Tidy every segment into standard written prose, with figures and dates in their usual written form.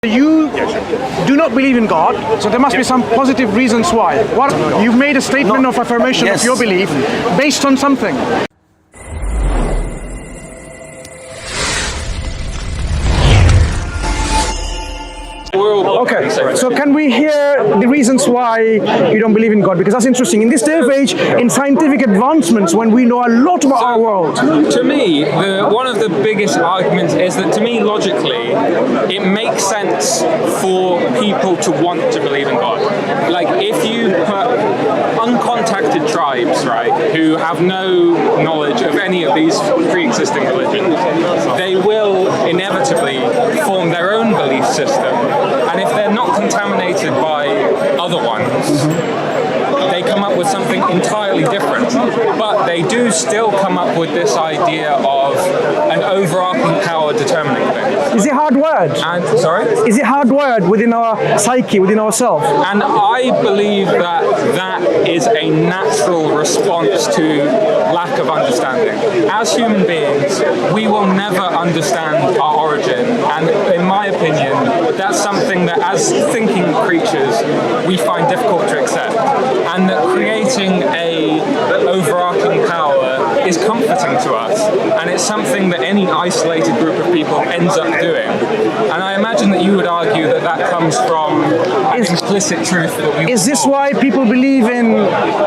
You do not believe in God, so there must be some positive reasons why. What, you've made a statement of affirmation of your belief based on something. Okay, so can we hear the reasons why you don't believe in God? Because that's interesting. In this day of age, in scientific advancements, when we know a lot about our world. To me, one of the biggest arguments is that, to me, logically, it makes sense for people to want to believe in God. Like, if you put uncontacted tribes, right, who have no knowledge of any of these pre-existing religions, they will inevitably form their own belief system. And if they're not contaminated by other ones, they come up with something entirely different. But they do still come up with this idea of an overarching power determining things. Is it hardwired? And sorry? Is it hardwired within our psyche, within ourselves? And I believe that that is a natural response to lack of understanding. As human beings, we will never understand our origin, and in my opinion, that's something that as thinking creatures, we find difficult to accept. And that creating a overarching power is comforting to us, and it's something that any isolated group of people ends up doing. And I imagine that you would argue that that comes from an implicit truth that we... Is this why people believe in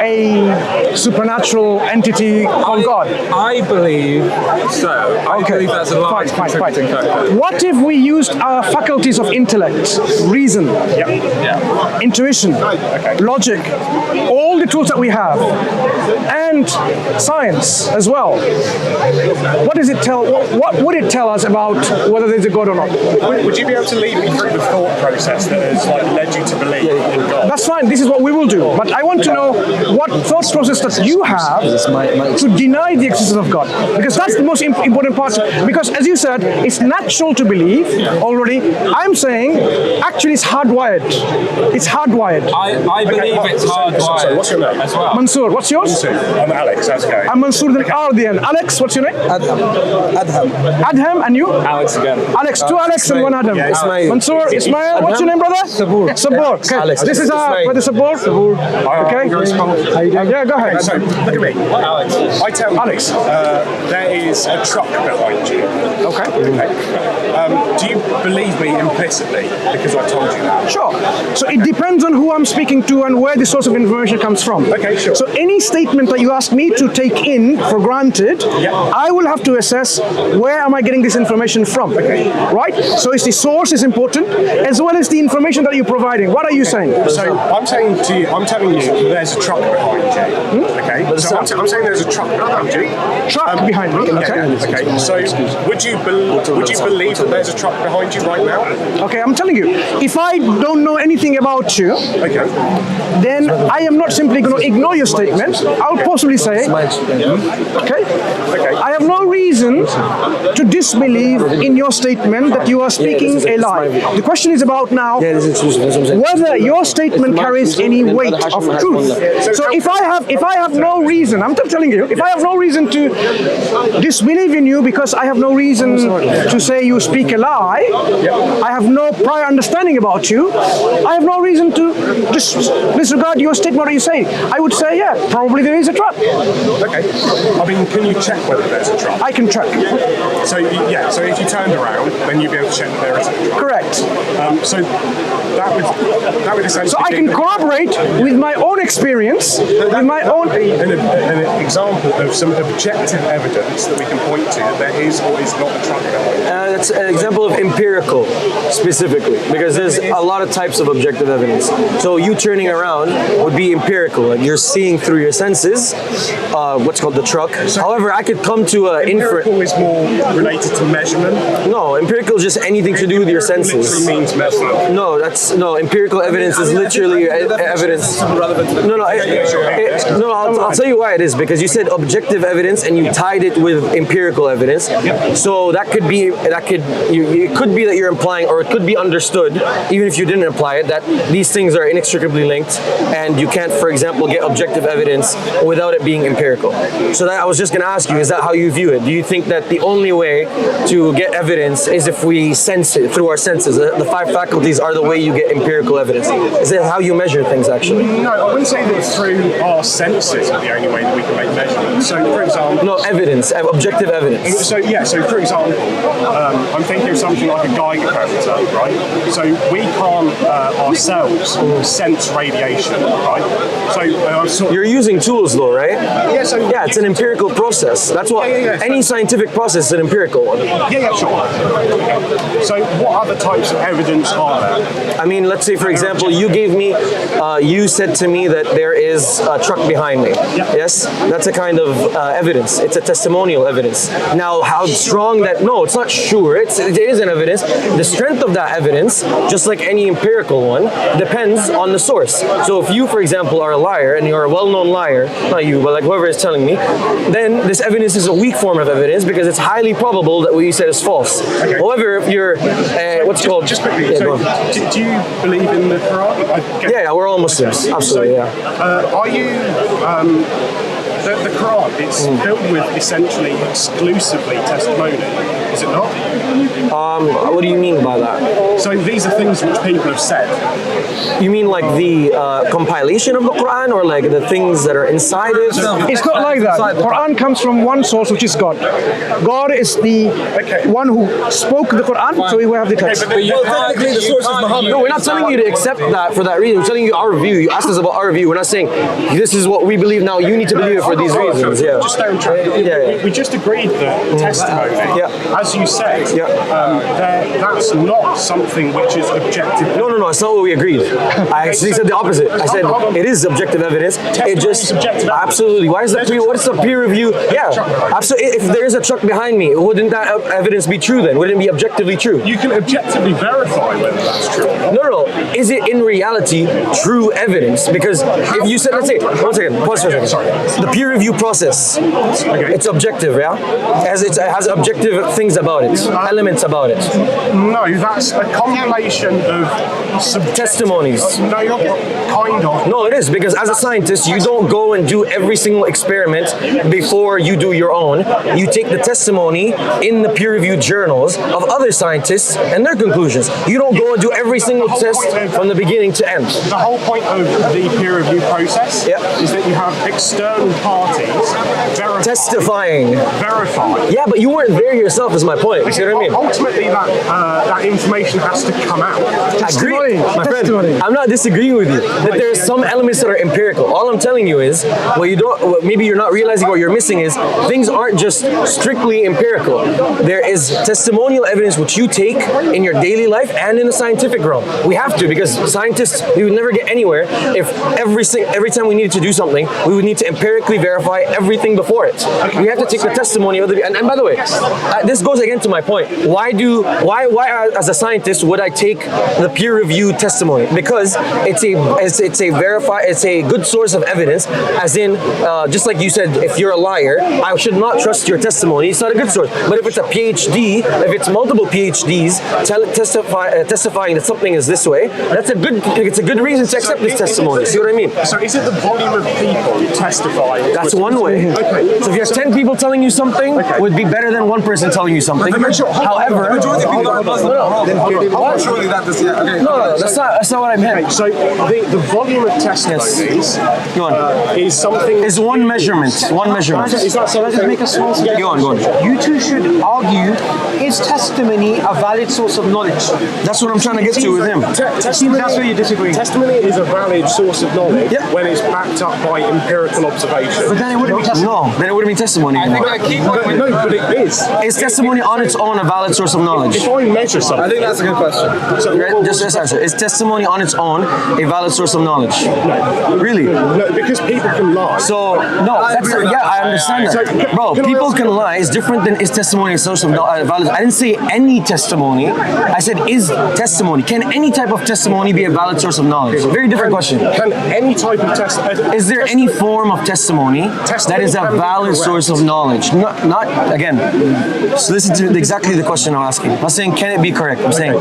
a supernatural entity called God? I believe so. I believe that's a large contributing factor. What if we used our faculties of intellect, reason, intuition, logic, all the tools that we have, and science as well? What does it tell? What would it tell us about whether there's a God or not? Would you be able to lead me through the thought process that has led you to believe in God? That's fine. This is what we will do. But I want to know what thought process that you have to deny the existence of God, because that's the most important part. Because as you said, it's natural to believe already. I'm saying actually it's hardwired. It's hardwired. I believe it's hardwired. So what's your name? As well. Mansur, what's yours? Mansur. I'm Alex. How's it going? I'm Mansur the R at the end. Alex, what's your name? Adham. Adham, and you? Alex again. Alex, two Alex and one Adam. Ismael. Mansur, Ismael, what's your name, brother? Saboor. Saboor. Okay. Alex. This is our brother Saboor. Okay. How you doing? Yeah, go ahead. So, look at me. Alex. I tell you, Alex. There is a truck behind you. Okay. Do you believe me implicitly because I told you that? Sure. So it depends on who I'm speaking to and where the source of information comes from. Okay, sure. So any statement that you ask me to take in for granted, I will have to assess where am I getting this information from. Okay. Right? So it's the source is important as well as the information that you're providing. What are you saying? So I'm saying to you, I'm telling you that there's a truck behind you. Okay. So I'm saying there's a truck behind you. Truck behind me. Okay. Okay. So would you believe that there's a truck behind you right now? Okay, I'm telling you, if I don't know anything about you, then I am not simply going to ignore your statement. I'll possibly say, okay, I have no reason to disbelieve in your statement that you are speaking a lie. The question is about now whether your statement carries any weight of truth. So if I have no reason, I'm telling you, if I have no reason to disbelieve in you because I have no reason to say you speak a lie, I have no prior understanding about you, I have no reason to disregard your statement or you say. I would say, yeah, probably there is a trap. Okay. I mean, can you check whether there's a trap? I can check. So if you turned around, then you'd be able to check that there is a trap. Correct. So that would essentially. So I can corroborate with my own experience, with my own. An example of some objective evidence that we can point to that there is or is not a trap behind. That's an example of empirical, specifically, because there's a lot of types of objective evidence. So you turning around would be empirical, like you're seeing through your senses, what's called the truck. However, I could come to an inference. Empirical is more related to measurement. No, empirical is just anything to do with your senses. Literally means measurement. No, empirical evidence is literally evidence. I'll tell you why it is, because you said objective evidence and you tied it with empirical evidence. So that could be it could be that you're implying, or it could be understood, even if you didn't imply it, that these things are inextricably linked, and you can't, for example, get objective evidence without it being empirical. So So that I was just going to ask you, is that how you view it? Do you think that the only way to get evidence is if we sense it through our senses? The five faculties are the way you get empirical evidence. Is that how you measure things, actually? No, I wouldn't say that through our senses are the only way that we can make measurements. So, for example... No, evidence, objective evidence. So, for example, I'm thinking of something like a Geiger counter, right? So we can't ourselves sense radiation, right? So you're using tools, though, right? Yeah, it's an empirical process. That's what any scientific process is an empirical one. Yeah, sure. So what other types of evidence are there? I mean, let's say, for example, you said to me that there is a truck behind me. Yes? That's a kind of evidence. It's a testimonial evidence. Now, how strong that... No, it's not sure. It is an evidence. The strength of that evidence, just like any empirical one, depends on the source. So if you, for example, are a liar, and you're a well-known liar, not you, but like whoever is telling me, then this evidence is a weak form of evidence because it's highly probable that what you said is false. Okay. However, if you're, Just quickly, do you believe in the Quran? Yeah, we're all Muslims. Absolutely, yeah. Are you... The Quran, it's filled with essentially exclusively testimony, is it not? What do you mean by that? So these are things which people have said. You mean like the compilation of the Quran, or like the things that are inside it? It's not like that. Quran comes from one source, which is God. God is the one who spoke the Quran, so we will have the text. Technically, the source is Muhammad. No, we're not telling you to accept that for that reason. We're telling you our view. You asked us about our view. We're not saying this is what we believe now. You need to believe it for these reasons. Yeah. Just stay on track. We just agreed that testimony, as you said, that's not something which is objective. No, that's not what we agreed. I actually said the opposite. I said it is objective evidence. It just absolutely. Why is that? What's the peer review? Yeah, absolutely. If there is a truck behind me, wouldn't that evidence be true then? Wouldn't it be objectively true? You can objectively verify whether that's true. No. Is it in reality true evidence? Because if you said, let's say, one second, pause for a second. The peer review process, it's objective, yeah? It has objective things about it, elements about it. No, that's a compilation of testimonies. No, kind of. No, it is, because as a scientist, you don't go and do every single experiment before you do your own. You take the testimony in the peer-reviewed journals of other scientists and their conclusions. You don't go and do every single test from the beginning to end. The whole point of the peer review process is that you have external parties testifying. Verify. Yeah, but you weren't there yourself is my point. You see what I mean? Ultimately, that information has to come out. I agree. My friend, I'm not disagreeing with you. That there's some elements that are empirical. All I'm telling you is, maybe you're not realizing what you're missing is, things aren't just strictly empirical. There is testimonial evidence which you take in your daily life and in the scientific realm. We have to, because scientists, we would never get anywhere if every time we needed to do something, we would need to empirically verify everything before it. We have to take the testimony of the... And by the way, this goes again to my point. Why as a scientist would I take the peer-reviewed testimony? Because it's a good source of evidence, as in, just like you said, if you're a liar, I should not trust your testimony. It's not a good source. But if it's a PhD, if it's multiple PhDs testifying that something is this way, it's a good reason to accept this testimony. See what I mean? So is it the volume of people testifying? That's one way. Okay. So if you have 10 people telling you something, it would be better than one person telling you something. However, that's not what I meant. So the volume of testimonies is something... Is one measurement. One measurement. So let's make a small suggestion. Go on. You two should argue, is testimony a valid source of knowledge? That's what I'm trying to get to with him. That's where you disagree. Testimony is a valid source of knowledge when it's backed up by empirical observation. But then it wouldn't be testimony. No, then it wouldn't be testimony anymore. But it is. Is testimony on its own a valid source of knowledge? If I measure something... I think that's a good question. So, just answer. Is testimony on its own a valid source of knowledge? No. Really? No, because people can lie. So, I understand that. Bro, people can lie. It's different than is testimony a source of valid. I didn't say any testimony. I said is testimony. Can any type of testimony testimony be a valid source of knowledge? Very different question. Can any type of Is there any form of testimony that is a valid source of knowledge? Not again. So listen to exactly the question I'm asking. I'm not saying can it be correct. I'm saying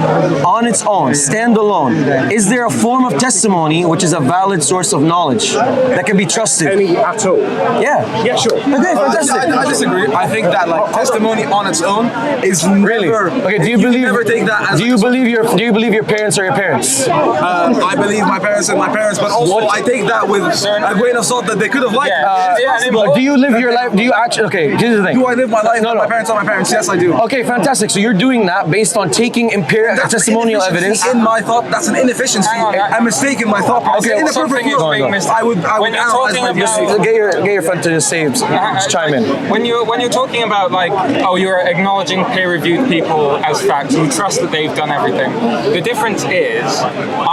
on its own, stand alone. Is there a form of testimony which is a valid source of knowledge that can be trusted? Any at all? Yeah. Yeah, sure. Okay, fantastic. I disagree. I think that like testimony on its own is never. Okay. Do you believe? Never take that as. Do you believe your parents are your parents? I believe my parents and my parents, but also I take that with a grain of salt that they could have liked. Do you live your life? Do you actually? Okay. Here's the thing. Do I live my life? No. My parents are my parents. Yes, I do. Okay, fantastic. So you're doing that based on taking testimonial evidence. In my thought, that's an inefficiency. I'm mistaken my thought process. Okay, something is being missed. I would when you're analyze talking my about, Get your friend to just say, just chime in. When you're talking about like, oh, you're acknowledging peer-reviewed people as facts, you trust that they've done everything. The difference is,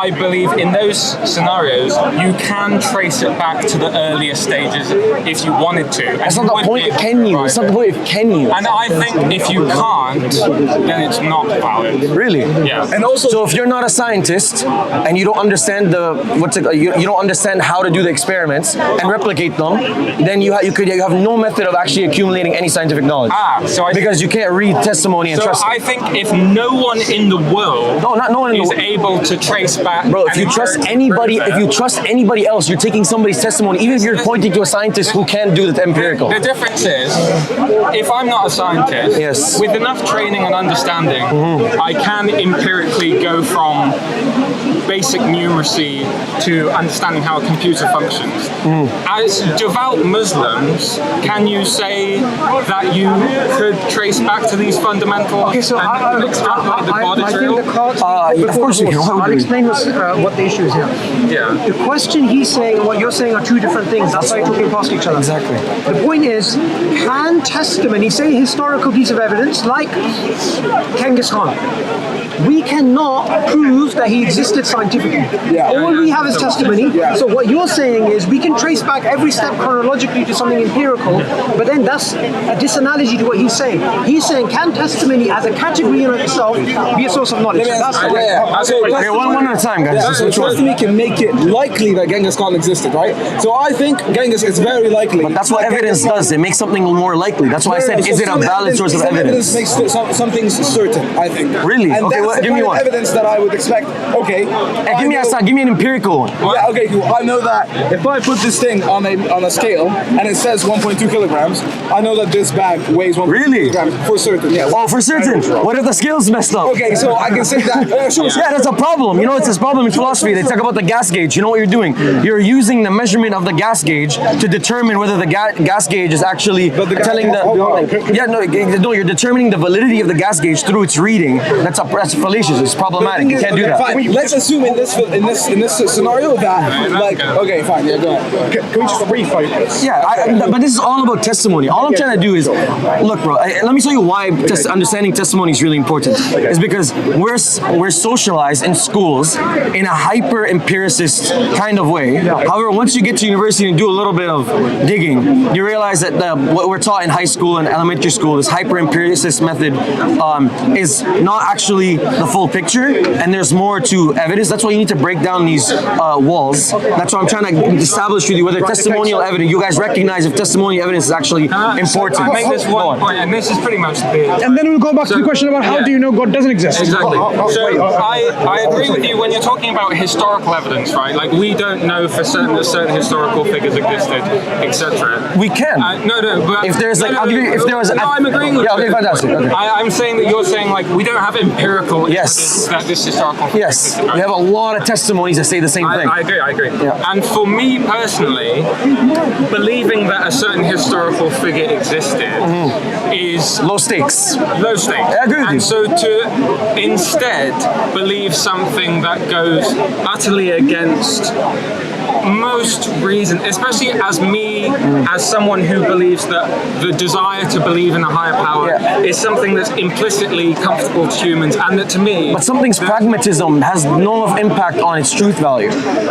I believe in those scenarios, you can trace it back to the earlier stages if you wanted to. That's not the point. Can you? It's not the point. Can you? And I think if you can't, then it's not valid. Really? Yeah. And also, So if you're not a scientist and you don't understand you don't understand how to do the experiments and replicate them, then you have no method of actually accumulating any scientific knowledge. Because you can't read testimony and trust it. I think if no one in the world is able to trace back, bro, if you trust anybody else, you're taking somebody's testimony, even if you're pointing to a scientist who can't do the empirical. The difference is, if I'm not a scientist, with enough training and understanding, I can empirically go from basic numeracy to understanding how a computer functions. As devout Muslims, can you say that you could trace back to these fundamentals and extrapolate the body trail? Of course you can. I'll explain what the issue is here. Yeah. The question he's saying and what you're saying are two different things. That's why you're talking past each other. Exactly. The point is, can testimony, say a historical piece of evidence, like Genghis Khan, we cannot prove that he existed scientifically. All we have is testimony. So what you're saying is we can trace back every step chronologically to something empirical, but then that's a disanalogy to what he's saying. He's saying, can testimony as a category in itself be a source of knowledge? Okay, one at a time, guys. testimony can make it likely that Genghis Khan existed, right? So I think Genghis is very likely. But that's what evidence does. It makes something more likely. That's why I said, is it a valid source of evidence? Makes some things certain, I think. Really? And Okay, that's give me one. Evidence that I would expect. Okay. Give me an empirical one. Yeah, okay, cool. I know that if I put this thing on a scale and it says 1.2 kilograms, I know that this bag weighs 1.2 kilograms for certain. Yeah. Oh, for certain. What if the scale's messed up? Okay, so I can say that. Yeah, that's a problem. You know, it's this problem in philosophy. They talk about the gas gauge. You know what you're doing? You're using the measurement of the gas gauge to determine whether the gas gauge is actually telling the. Yeah, no, you're determining the validity of the gas gauge through its reading. That's fallacious. It's problematic. You can't do that. Fine. Let's assume in this scenario that okay, fine, yeah, go ahead. Can we just refocus? Yeah, but this is all about testimony. All I'm trying to do is, look, bro. Let me tell you why understanding testimony is really important. It's because we're socialized in schools in a hyper empiricist kind of way. However, once you get to university and do a little bit of digging, you realize that what we're taught in high school and elementary school, this hyper empiricist method, is not actually the full picture, and there's more to evidence. That's why you need to break down these walls. That's why I'm trying to establish with you whether testimonial evidence, you guys recognize if testimonial evidence is actually important. I make this one point, and this is pretty much the. And then we'll go back to the question about how do you know God doesn't exist? Exactly. So I agree with you when you're talking about historical evidence, right? Like we don't know for certain that certain historical figures existed, etc. We can. But if there's like, if there was. I'm agreeing with you. Okay, fantastic. Okay. I'm saying that you're saying like we don't have empirical evidence that this historical figure existed, right? We have a lot of testimonies that say the same thing. I agree. Yeah. And for me personally, believing that a certain historical figure existed is low stakes. Low stakes. I agree with you. And so to instead believe something that goes utterly against most reason, especially as someone who believes that the desire to believe in a higher power is something that's implicitly comfortable to humans, and that to me. But something's pragmatism has no impact on its truth value.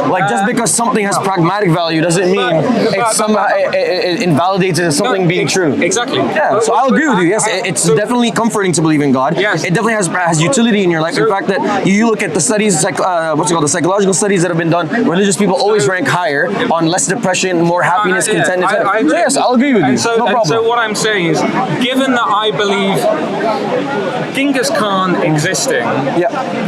Like just because something has pragmatic value doesn't mean it's somehow it invalidates it as something being true. Exactly. Yeah. So I'll agree with you. Yes, it's definitely comforting to believe in God. Yes. It definitely has utility in your life. In fact, that you look at the studies, the psychological studies that have been done, religious people always rank higher on less depression, more happiness, contentment. I So yes, I'll agree with you. No problem. So what I'm saying is, given that I believe Genghis Khan existing,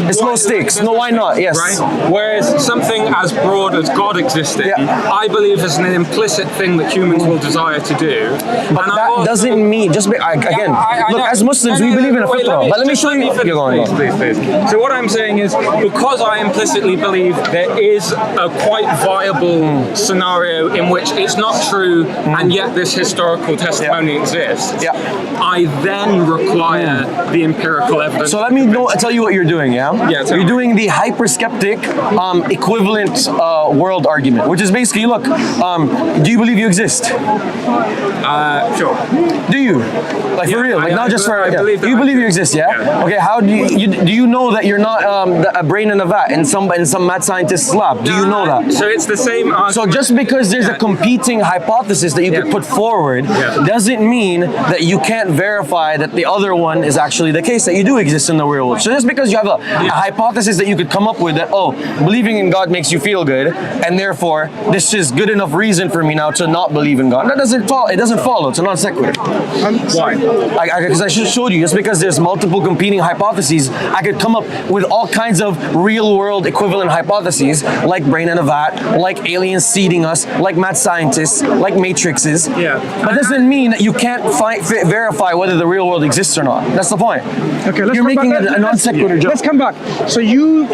it's low stakes. No, why not? Yes. Right? Whereas something as broad as God existing, I believe is an implicit thing that humans will desire to do. But that doesn't mean, again, look, as Muslims, we believe in a fitrah. But let me show you. You're going on. Please. So what I'm saying is, because I implicitly believe there is a quite viable scenario in which it's not true, and yet this historical testimony exists, I then require the empirical evidence. So let me tell you what you're doing, You're doing the hyper-skeptic equivalent world argument, which is basically, look, do you believe you exist? Sure. Do you? Like for real? Like not just for... You believe you exist, Okay, how do you know that you're not a brain in a vat in some mad scientist's lab? Do you know that? So it's the same argument. So just because there's a competing hypothesis that you could put forward doesn't mean that you can't verify that the other one is actually the case, that you do exist in the real world. So just because you have a hypothesis that you could come up with that, believing in God makes you feel good, and therefore this is good enough reason for me now to not believe in God. That doesn't follow. It doesn't follow. It's a non sequitur. Why? Because I just showed you, just because there's multiple competing hypotheses, I could come up with all kinds of real world equivalent hypotheses, like brain in a vat, like aliens seeding us, like mad scientists, like matrixes. But that doesn't mean that you can't verify whether the real world exists or not. That's the point. Okay, You're making a non sequitur joke. Let's come back. So you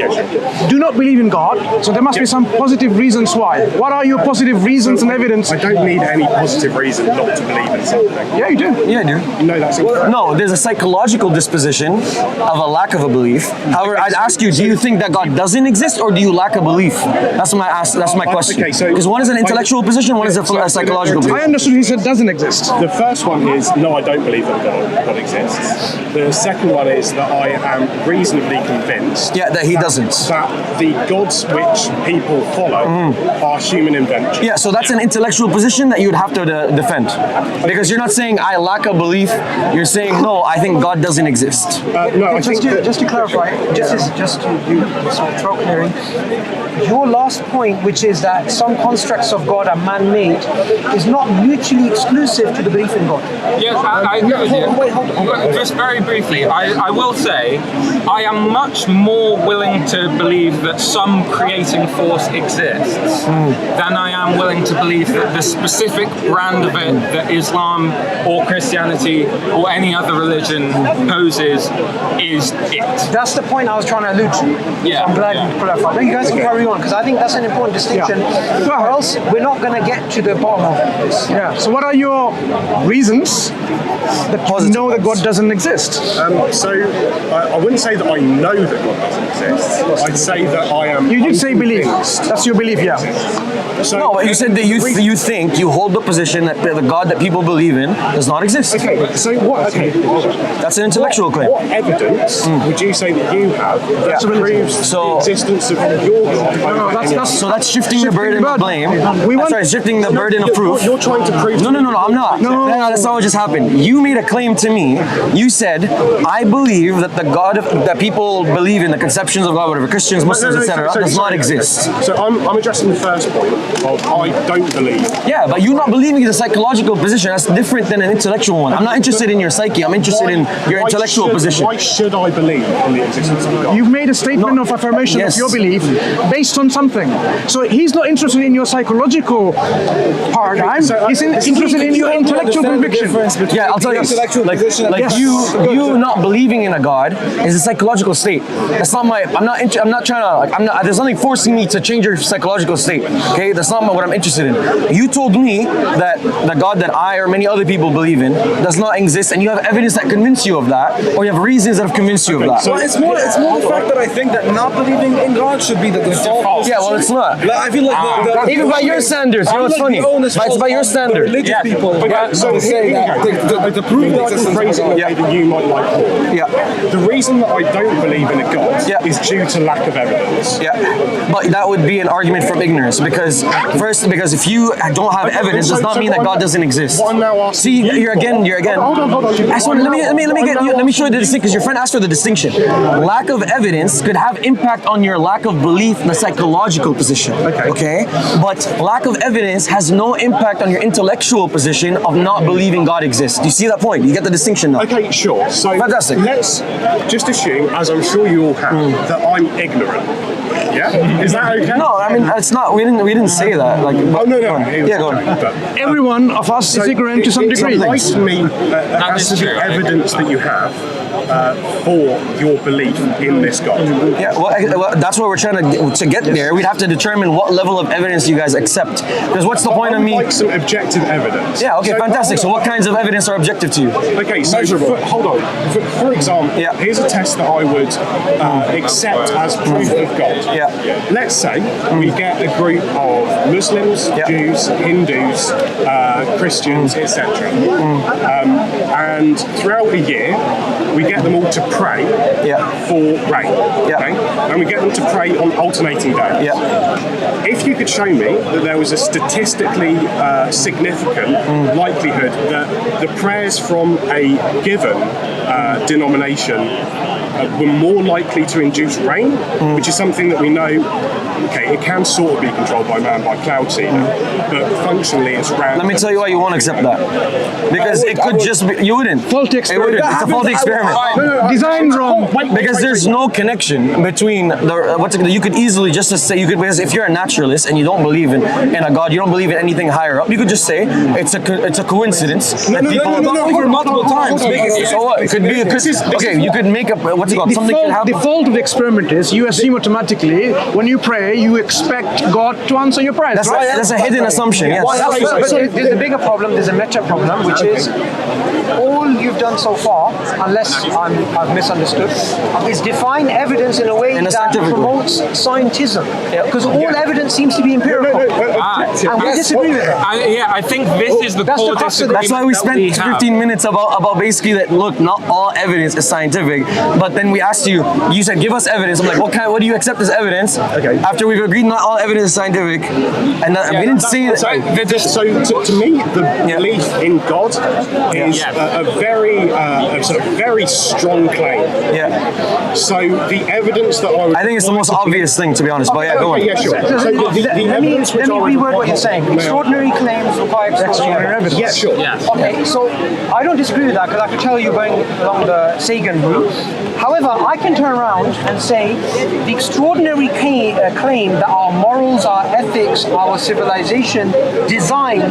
do not believe in God, so there must be some positive reasons why. What are your positive reasons and evidence? I don't need any positive reason not to believe in something. Yeah, you do. Yeah, I do. No, that's incorrect. No, there's a psychological disposition of a lack of a belief. However, I'd ask you, do you think that God doesn't exist, or do you lack a belief? That's my question. Okay, so because one is an intellectual position, one is a psychological position. I understood he said doesn't exist. The first one is, no, I don't believe that God exists. The second one is that I am reasonably convinced that he doesn't. That the gods which people follow are human invention. Yeah, so that's an intellectual position that you would have to defend. Because you're not saying I lack a belief, you're saying, no, I think God doesn't exist. No, I think just to clarify, just to do sort of throat clearing, your last point, which is that some constructs of God are man-made, is not mutually exclusive to the belief in God. Yes, I agree with you. Wait, hold on. Just very briefly, I will say I am much more willing to believe that some creating force exists than I am willing to believe that the specific brand of it that Islam or Christianity or any other religion poses is it. That's the point I was trying to allude to. Yeah. I'm glad you clarified. No, you guys can carry on, because I think that's an important distinction. Or else we're not going to get to the bottom of this. Yeah. So what are your reasons that you know that God doesn't exist? So I wouldn't say that I know that God doesn't exist. I'd say that I am. You did say belief. unconvinced. That's your belief, yeah. So, No, but you said that you hold the position that the God that people believe in does not exist. Okay, so what? Okay, That's an intellectual claim. What evidence would you say that you have that proves So- the existence of your God? So that's shifting the burden of blame. Shifting the burden of proof. You're trying to prove. No, I'm not. No, that's not what just happened. You made a claim to me. You said, I believe that the God that people believe in, the conceptions of God, whatever, Christians, Muslims, etc., does not exist. So I'm addressing the first point of I don't believe. Yeah, but you not believing is a psychological position. That's different than an intellectual one. I'm not interested in your psyche. I'm interested in your intellectual position. Why should I believe in the existence of God? You've made a statement of affirmation of your belief based on something. So he's not interested in your psychological paradigm. He's interested in your intellectual conviction. Yeah, I'll tell you. Like Yes. you not believing in a God is a psychological state. That's not my. I'm not trying to. Like, I'm not. There's nothing forcing me to change your psychological state. Okay, that's not what I'm interested in. You told me that the God that I or many other people believe in does not exist, and you have evidence that convince you of that, or you have reasons that have convinced you of that. So it's more the fact that I think that not believing in God should be the default. Yeah, well, it's not. Like, I feel like Even by your standards, you know what's funny? It's by your standard. Religious Yeah. people So say that to prove I the can existence phrase it in of a God. way that you might like more. Yeah. The reason that I don't believe in a God is due to lack of evidence. Yeah, but that would be an argument from ignorance because if you don't have evidence, does not mean that God doesn't exist. What I'm now asking See, you you're again. Hold on. Let me show you the distinction because your friend asked for the distinction. Lack of evidence evidence could have impact on your lack of belief in the psychological position. Okay. But lack of evidence has no impact on your intellectual position of not believing God exists. Do you see that point? You get the distinction now. Okay, sure. So Fantastic. let's just assume, as I'm sure you all have, that I'm ignorant. Yeah? Is that okay? No, I mean it's not. We didn't say that. Like, Oh, no. Yeah, go on. Every one of us is ignorant to some degree. It's to me as is to the true, right? evidence that you have for your belief in this God. Yeah, well, that's what we're trying to get there. We'd have to determine what level of evidence you guys accept. Because what's the point I of would me? like some objective evidence. Yeah, okay, So- fantastic. So what kinds of evidence are objective to you? Okay, so hold on. For example, Yeah. here's a test that I would accept as proof of God. Yeah. Let's say we get a group of Muslims, Yeah. Jews, Hindus, Christians, etc. And throughout a year, we get them all to pray Yeah. for rain. Yeah. Okay? And we get them to pray on alternating days. Yeah. If you could show me that there was a statistically significant likelihood that the prayers from a given denomination were more likely to induce rain, which is something that we know, okay, it can sort of be controlled by man by cloud seeding, but functionally it's random. Let me tell you why you won't accept that. Because it could just be, you wouldn't. Faulty It wouldn't. experiment. It's a faulty experiment. Design wrong. Because there's no connection between the you could easily just say you could, because if you're a naturalist and you don't believe in a God, you don't believe in anything higher up, you could just say it's a coincidence that people over multiple times. So what? It could be okay, you could make up what's it called? Something could happen. The fault of the experiment is you assume automatically when you pray, you expect God to answer your prayers. That's right? that's a hidden assumption. Yes. So there's a bigger problem, there's a meta problem, which is all you've done so far, unless I've misunderstood, is define evidence in a way In a that scientific way. promotes scientism. Because all evidence seems to be empirical. And we disagree with that. I think this is the That's core the crux of it. disagreement. That's why we that spent we have. 15 minutes about basically that. Look, not all evidence is scientific. But then we asked you. You said give us evidence. I'm like, what do you accept as evidence? Okay. After we've agreed not all evidence is scientific, and we didn't say that. So to me, the belief in God is a very strong claim. Yeah. So the evidence that I would I think it's the most obvious thing, to be honest. But yeah, go on. Okay, yeah, sure. So the Let me evidence which I would reword what you're saying. Extraordinary claims require extraordinary evidence. Yeah, sure. Okay, so I don't disagree with that because I could tell you going along the Sagan route. However, I can turn around and say the extraordinary claim that our morals, our ethics, our civilization, design,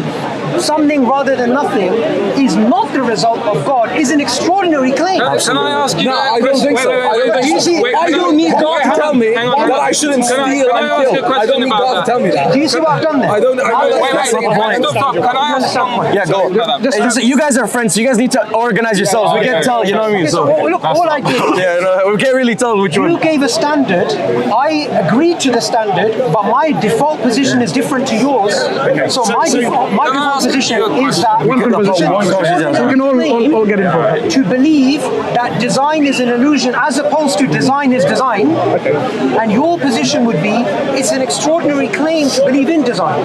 something rather than nothing, is not the result of God, is an extraordinary claim. Can I ask you? No, I don't think so. I don't need God to tell me that I shouldn't steal and kill. I don't need God to tell me that. Do you see what I've done there? I don't. Stop. Can I ask someone? Yeah, go. Just, you guys are friends, so you guys need to organize yourselves. We can't tell, you know what I mean? So Look, all I did. yeah, no, we can't really tell which You one. gave a standard, I agreed to the standard, but my default position is different to yours. So my default position is that One conversation. So we can all get involved. to believe that design is an illusion as opposed to design is design. And your position would be it's an extraordinary claim to believe in design.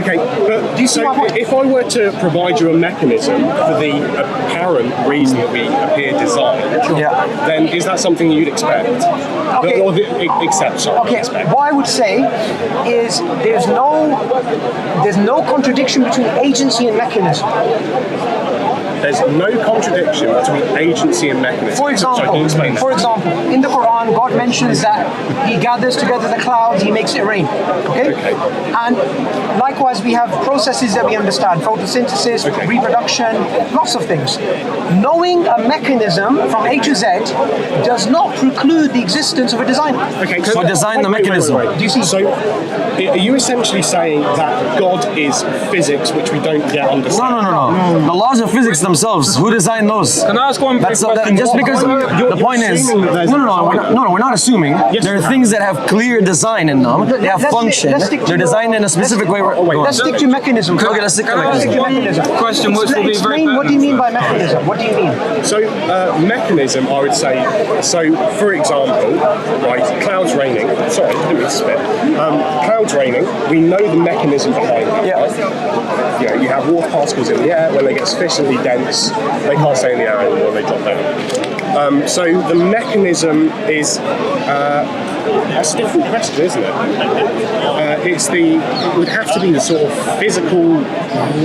Okay, but Do you see my point? if I were to provide you a mechanism for the apparent reason that we appear designed, Yeah. then is that something you'd expect? Okay. Or accept, sorry. Okay, Expect. what I would say is there's no contradiction between agency and mechanism. There's no contradiction between agency and mechanism. For Sorry, can you explain example, that? in the Quran, God mentions that He gathers together the clouds, He makes it rain. Okay? And likewise, we have processes that we understand: photosynthesis, reproduction, lots of things. Knowing a mechanism from A to Z does not preclude the existence of a designer. Okay, So design the mechanism. Do you see? So, are you essentially saying that God is physics, which we don't yet understand? No. The laws of physics themselves, who designed those? Can I ask one That's question? just because You're the point is assuming that there's no, we're not assuming. There are things that have clear design in them. They have Let's function. stick to They're designed in a specific way. Let's stick to mechanism. Okay, let's stick to Can I ask mechanism. one Mechanism. question which will be very Explain what do you mean by mechanism? What do you mean? So, mechanism, I would say, so for example, right, clouds raining, sorry, I didn't mean to spit. Clouds raining, we know the mechanism behind it. Yeah. Right? You know, you have water particles in the air, when they get sufficiently dense, they can't stay in the air anymore, they drop down. So the mechanism is that's a different question, isn't it? It would have to be the sort of physical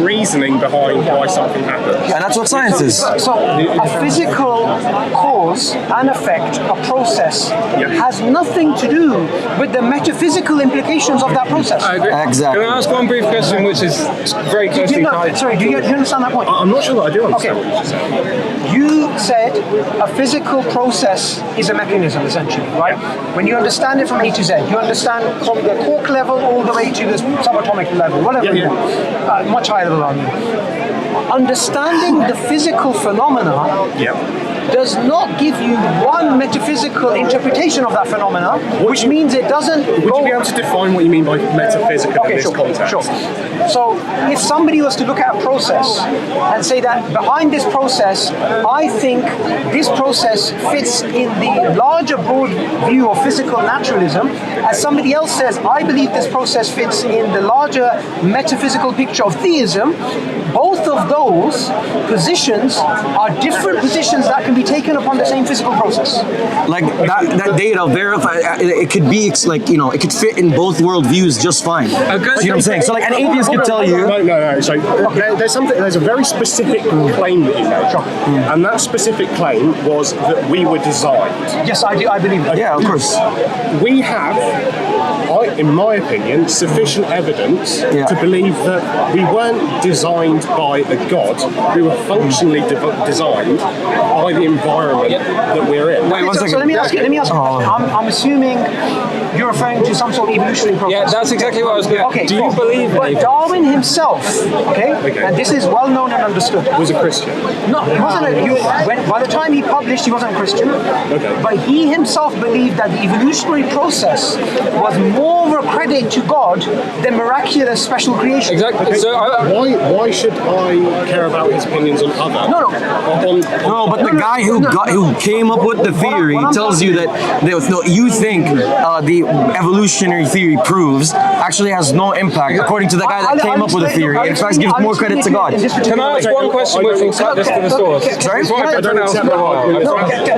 reasoning behind why something happens. And that's what science is. So a physical cause and effect, a process, has nothing to do with the metaphysical implications of that process. I agree. Exactly. Can I ask one brief question, which is very closely tied? Sorry, do you understand that point? I'm not sure that I do understand Okay. what you're saying. You said a physical process is a mechanism, essentially, right? When you understand it from A to Z, you understand from the quark level all the way to the subatomic level, whatever you want, much higher level on you. Understanding the physical phenomena does not give you one metaphysical interpretation of that phenomena, which means it doesn't Would you be able to define what you mean by metaphysical in this context? Sure. So if somebody was to look at a process and say that behind this process, I think this process fits in the larger broad view of physical naturalism, as somebody else says, I believe this process fits in the larger metaphysical picture of theism, both of those positions are different positions that can be taken upon the same physical process. Like that data verify it could be like, you know, it could fit in both world views just fine. See what I'm saying? So like an atheist could tell you. No. So there's a very specific claim that you made, and that specific claim was that we were designed. Yes, I do. I believe that. Yeah, of course. We have, in my opinion, sufficient evidence to believe that we weren't designed by a god. We were functionally designed by the environment that we're in. Wait, one So second. let me ask you. I'm assuming you're referring to some sort of evolutionary process. Yeah, that's exactly what I was going to. Okay. Do you believe in But Darwin himself, and this is well known and understood, Was a Christian. No, he wasn't. By the time he published, he wasn't a Christian. Okay. But he himself believed that the evolutionary process was more of a credit to God than miraculous special creation. Exactly. Okay. So Why should I care about his opinions on other? No. No, but the guy who came up with the theory tells you that you think the evolutionary theory proves actually has no impact, according to the guy that came up with the theory. In fact, gives more credit to God. Can I ask one question which will cut this to the source? Sorry? I don't know.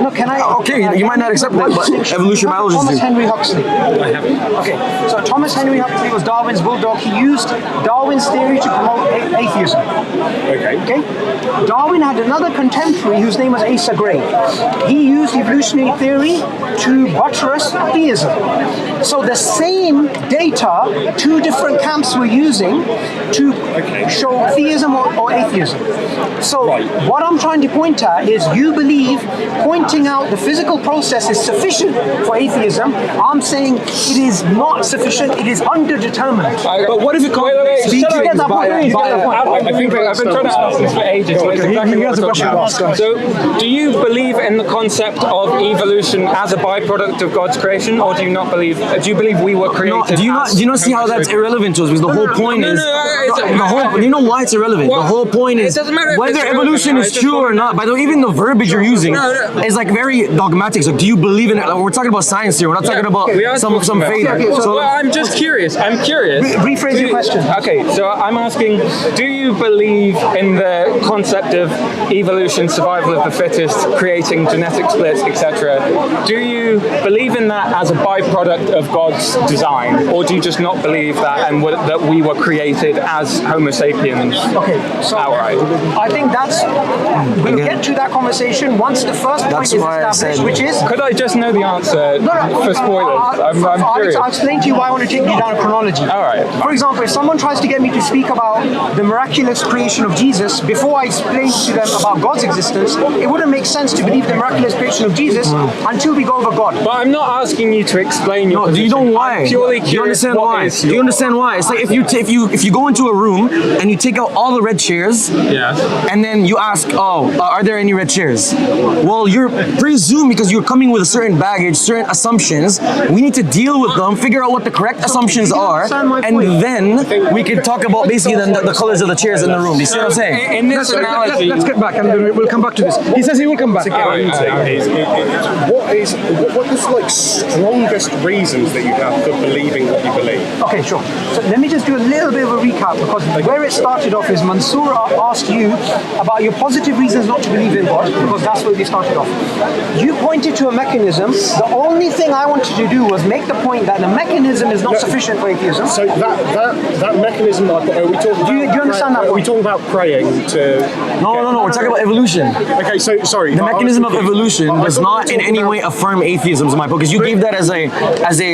No, can I? Okay, you might not accept that, but evolution biologists Thomas do. Henry Huxley. I haven't. Okay, so Thomas Henry Huxley was Darwin's bulldog. He used Darwin's theory to promote atheism. Okay. Darwin had another contemporary whose name was Asa Gray. He used evolutionary theory to buttress theism. So the same data, two different camps were using to show theism or atheism. So what I'm trying to point at is you believe pointing out the physical process is sufficient for atheism. I'm saying it is not sufficient, it is underdetermined. But what if it can't You get that point? I think I've been trying to ask this for ages. So it's exactly what we're talking about. So, do you believe in the concept of evolution as a byproduct of God's creation, or do you not believe? Do you believe we were created? No, do you not see how that's irrelevant to us? Because the whole point is you know why it's irrelevant. The whole point is whether evolution is true or not. By the way, even the verbiage you're using is like very dogmatic. So, do you believe in it? We're talking about science here. We're not talking about some faith. So I'm just curious. I'm curious. Rephrase your question. Okay, so I'm asking, do you believe in the concept of evolution, survival of the fittest, creating genetic splits, etc.? Do you believe in that as a byproduct of God's design, or do you just not believe that and that we were created as Homo sapiens? Okay, so outright? I think we'll get to that conversation once the first point is established, which is... Could I just know the answer for spoilers? I'm curious. I'll explain to you why I want to take you down a chronology. All right. For example, if someone tries to get me to speak about the miraculous creation of Jesus, before I explain to them about God's existence, it wouldn't make sense to believe the miraculous creation of Jesus until we go over God. But I'm not asking you to explain your Do you know why? I'm purely Do you curious understand why? Do you understand why? It's like if you go into a room and you take out all the red chairs, and then you ask, are there any red chairs? Well, you're presumed because you're coming with a certain baggage, certain assumptions. We need to deal with them, figure out what the correct assumptions are, and then we can talk about basically the colors of the chairs in the room. Do you see what I'm saying? In this analogy, Let's get back and then we'll come back to this. He says he will come back. What is like strongest reason reasons that you have for believing what you believe. Okay, sure. So let me just do a little bit of a recap, because where it started off is Mansur asked you about your positive reasons not to believe in God, because that's where we started off. You pointed to a mechanism. The only thing I wanted to do was make the point that the mechanism is not sufficient for atheism. So that mechanism, are we talking? Do you understand that Are we point? talking about praying to? No. We're talking about evolution. Okay, so sorry. The mechanism of evolution does not in any way affirm atheism, my point, because you gave that as a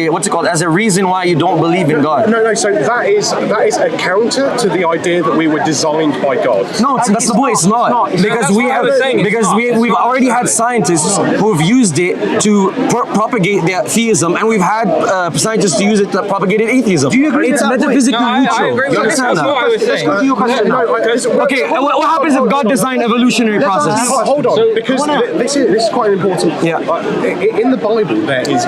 what's it called, as a reason why you don't believe in God. No. So that is a counter to the idea that we were designed by God. No, that's the point. It's not because That's what I was saying, it's we've already had scientists who have used it to propagate their theism, and we've had scientists to use it to propagate atheism. Do you agree It's with that point? metaphysically No, I neutral. agree with You that. understand That's what I that? was saying. Let's go to your question now. Okay, what happens if God designed evolutionary process? Hold on, because this is quite an important. Yeah. In the Bible, there is.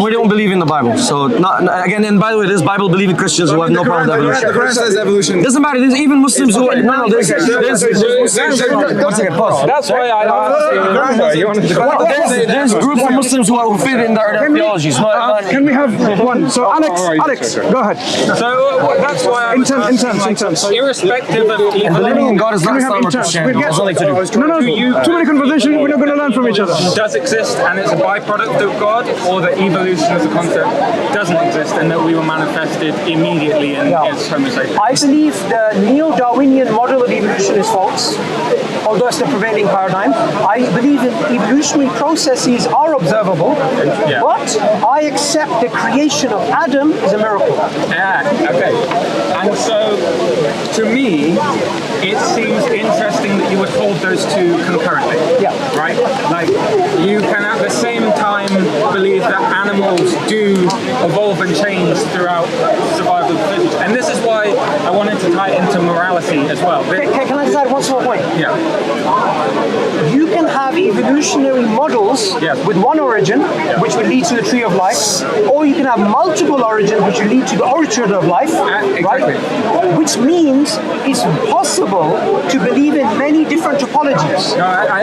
We don't believe in the Bible. So again, and by the way, there's Bible believing Christians who have no problem with evolution. The Quran says evolution. Doesn't matter. There's even Muslims who there's one second, pause. That's why I asked you. There's groups of Muslims who fit in their theologies. Can we have one? So Alex, go ahead. So that's why I was In terms. irrespective of Believing in God is not Can we have Islam or in terms? Christianity. There's nothing to do. No. Too many conversations. We're not going to learn from each other. does exist and it's a byproduct of God, or that evolution as a concept doesn't exist and that we were manifested immediately in as Homo sapiens. I believe the neo-Darwinian model of evolution is false, although it's the prevailing paradigm. I believe that evolutionary processes are observable, but I accept the creation of Adam is a miracle. Okay. And so, to me, it seems interesting that you would hold those two concurrently. Yeah. Right? Like, you can at the same time believe that animals do evolve and change throughout survival of the fittest. And this is why I wanted to tie it into morality as well. Can I just add one small point? Yeah. You can have evolutionary models with one origin, which would lead to the tree of life, or you can have multiple origins, which would lead to the orchard of life, exactly. right? Which means it's possible to believe in many different topologies.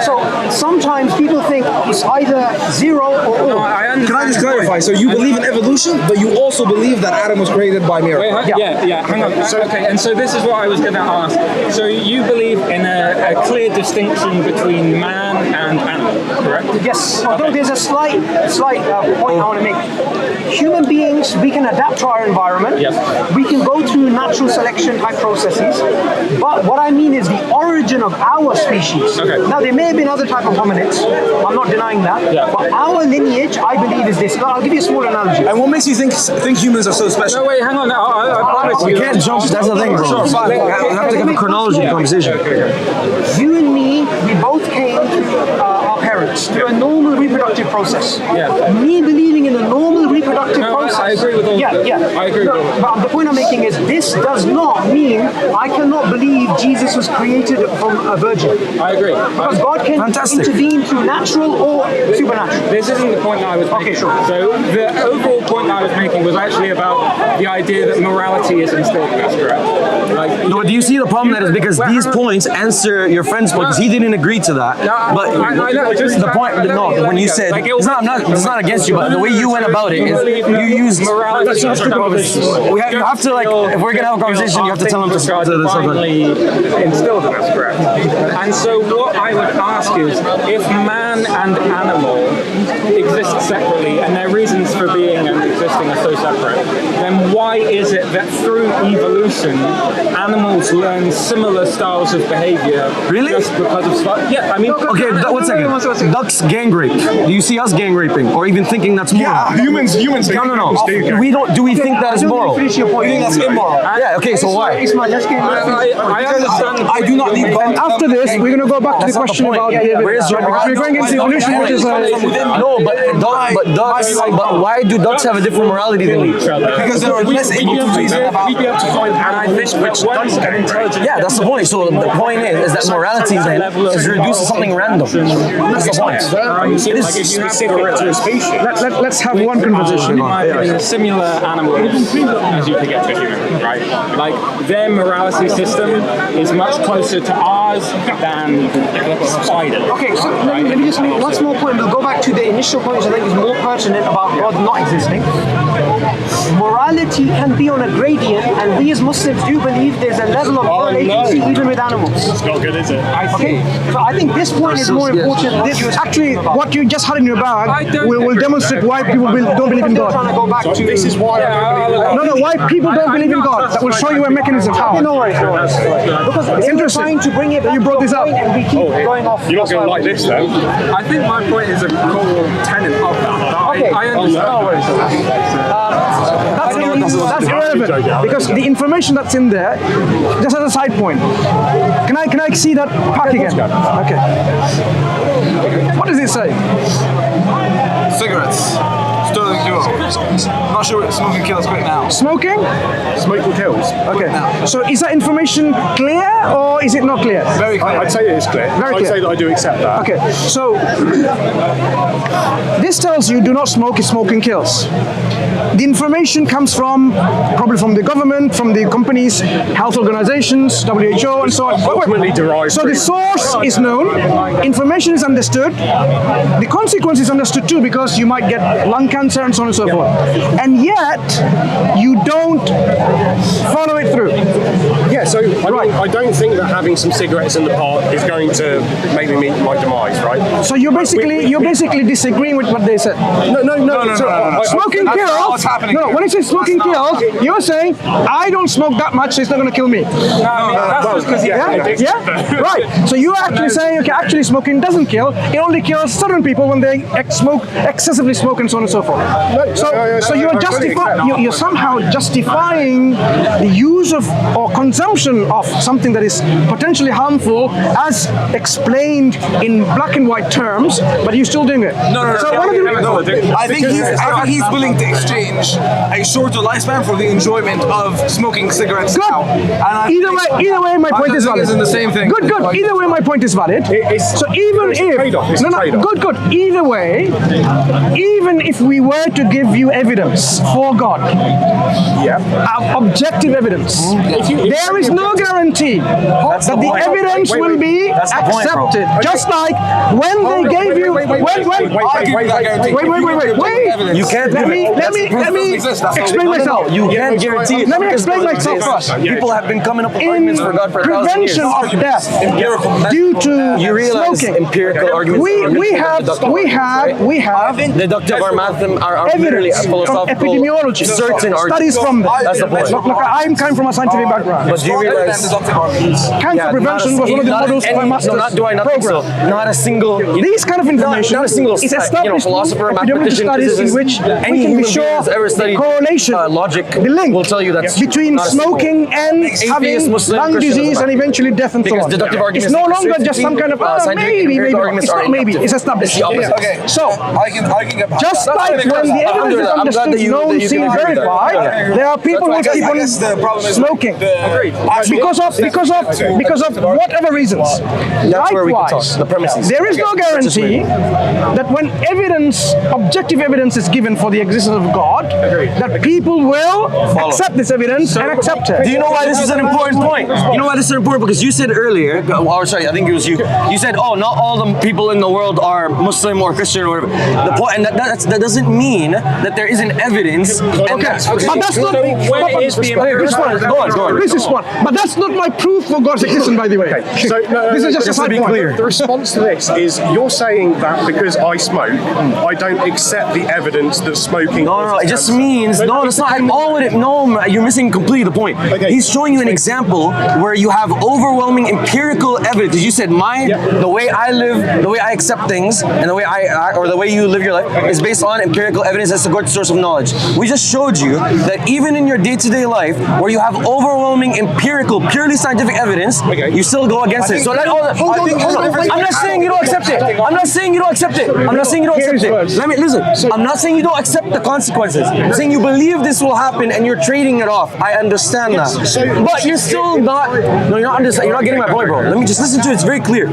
So sometimes people think it's either zero or all. Can I just clarify? So you believe in evolution, but you also believe that Adam was created by miracle. Hang on. Okay, and so this is what I was going to ask. So you believe in a clear distinction between man and animal, correct? Yes, although there's a slight point I want to make. Human beings, we can adapt to our environment. Yes. We can go through natural selection type processes. But what I mean is the origin of our species. Okay. Now, there may have been other type of hominids. I'm not denying that. Yeah. But our lineage, I believe, is this. I'll give you a small analogy. And what makes you think humans are so special? No, wait, hang on. I promise We you. can't jump. That's the thing, bro. Sure, fine. We have to give a chronology of the conversation. You and me, we both came through our parents through a normal reproductive process. Yeah. Me believing in a normal reproductive No, process. I agree with all that. Yeah. I agree with all that. But the point I'm making is this does not mean I cannot believe Jesus was created from a virgin. I agree. Because God can intervene through natural or supernatural. This isn't the point that I was making. Okay, sure. So the overall point that I was making was actually about the idea that morality is instilled in us, correct? Like, No, do you see the problem that is because these points answer your friend's point because he didn't agree to that. But I know, just- the point, no, when you said it's not against you, but the way you went about it is you used. morality. You have to like if we're gonna have a conversation, you have to tell him to the subject. divinely instilled in us, correct? And so what I would ask is, if man and animal exist separately and their reasons for being and existing are so separate, then why is it that through evolution animals learn similar styles of behavior? Really? Just because of yeah, I mean, Okay, one second. Ducks gang rape. Do you see us gang raping or even thinking that's moral? Humans. No. We don't. Do we think that is moral? Finish your point. That's immoral. Yeah. Okay. So why? Ismael, let's get I understand. I do not need God. After this, we're going to go back to the question about Where's your we're going into evolution, which is no, but why do ducks have a different morality than we? Because they are less able to reason about. We'd be able to find animals which don't get intelligent. Yeah, that's the point. So the point is that morality then is reduced to something random. That's the point. It is Specific to a species. let's have one conversation. In my opinion, similar animals as you could get to human, right? Like their morality system is much closer to ours than spiders. Okay, so let me just make one small point. We'll go back to the initial point, which I think is more pertinent about God not existing. morality can be on a gradient, and we as Muslims do believe there's a level of moral agency even with animals. It's not good, is it? Okay, so I think this point is more important. This actually, what you just had in your bag will demonstrate why people don't believe in God. Trying to go back to This is why I don't believe No, why people don't believe in God. That will show you a mechanism. How? no worries. Because It's they were interesting. trying to bring it back You brought to a this up. point and we keep going off. You're not going to like this, though. I think my point is a core tenet of that. Okay. I understand. No worries. That's irrelevant because the information that's in there, just as a side point. Can I see that pack again? Okay. What does it say? Cigarettes. Sterling duo. Not sure what smoking kills quick now. Smoking? Smoking kills. Okay. So is that information clear or is it not clear? Very clear. I'd say it is clear. Very I'd clear. say that I do accept that. Okay. So this tells you do not smoke if smoking kills. The information comes probably from the government, from the companies, health organizations, WHO, and so on. Ultimately derived So the source is known, information is understood, the consequence is understood too because you might get lung cancer and so on and so forth. And yet, you don't follow it through. Yeah, so I don't think that having some cigarettes in the park is going to make me meet my demise, right? So you're basically disagreeing with what they said. No. So Smoking That's not kills. what's happening No, here. when I say smoking That's not kills, what's you're saying I don't smoke that much, so it's not going to kill me. That's just because Yeah? Right. So you're actually saying, okay, actually smoking doesn't kill. It only kills certain people when they excessively smoke and so on and so forth. So you're somehow justifying the use of or consumption of something that is potentially harmful as explained in black and white terms, but you're still doing it. No. So one of the, I think he's willing to exchange a shorter lifespan for the enjoyment of smoking cigarettes Good. now. And Either way, my point is valid. It's the same thing. Good. Either way, my point is valid. So even It's a trade-off. It's a trade-off. Good. Either way, even if we were to give you evidence for God, objective evidence, there is no guarantee that the evidence will be accepted. Just like when they gave you, wait. You can't Let me explain myself. You can't guarantee it. Let me explain myself first. People have been coming up with In arguments for God for 1,000 years. prevention of death Empirical due to You realize smoking, empirical arguments. we have deductive are literally evidence from philosophical. epidemiology, Certain studies from them. That's the point. Look, I'm coming from a scientific background. But do you realize? Cancer prevention was one of the models of my master's program. Not a single. These kind of information not a single is established philosopher, epidemiological mathematician, studies in physicist, which any we can be human being sure that's ever the studied correlation, logic the link will tell you that's between not a single- smoking and Atheist, having Muslim, lung Christian, disease doesn't and matter. eventually death and so Because on. deductive arguments It's no are longer just some kind of scientific maybe. empirical arguments It's are not maybe. inductive. It's established. It's the opposite. Okay, So I can get just like when the evidence is I'm glad that understood, you known, can seen, agree with that. verified, Yeah. there are people who keep on guess the problem is smoking because of whatever reasons. That's where we can Likewise, talk. The premises. there is no guarantee that when objective evidence is given for the existence of God, that people will accept this evidence and accept it. Do you know why this is an important point? You know why this is important? Because you said earlier, or sorry, I think it was you. You said, "Oh, not all the people in the world are Muslim or Christian or whatever." The point, and that doesn't mean that there isn't evidence. Okay, but that's not. Where is the empirical Go on. This is one, but that's not my proof for God's existence, by the way. So This is just a to side be point. clear. The response to this is you're saying that because I smoke, I don't accept the evidence that smoking. No, it just means that's not at all what it. No, you're missing completely the point. Okay. He's showing you an example where you have overwhelming empirical evidence. You said the way I live, the way I accept things, and the way or the way you live your life is based on empirical evidence as a good source of knowledge. We just showed you that even in your day-to-day life, where you have overwhelming empirical, purely scientific evidence, you still go against it. So I'm not saying you don't accept it. I'm not saying you don't accept it. I'm not saying you don't accept it. Let me listen. I'm not saying you don't accept the consequences. I'm saying you believe this will happen and you're trading it off. I understand that. But you're still not. No, you're not understanding. You're not getting my point, bro. Let me just listen to it. It's very clear.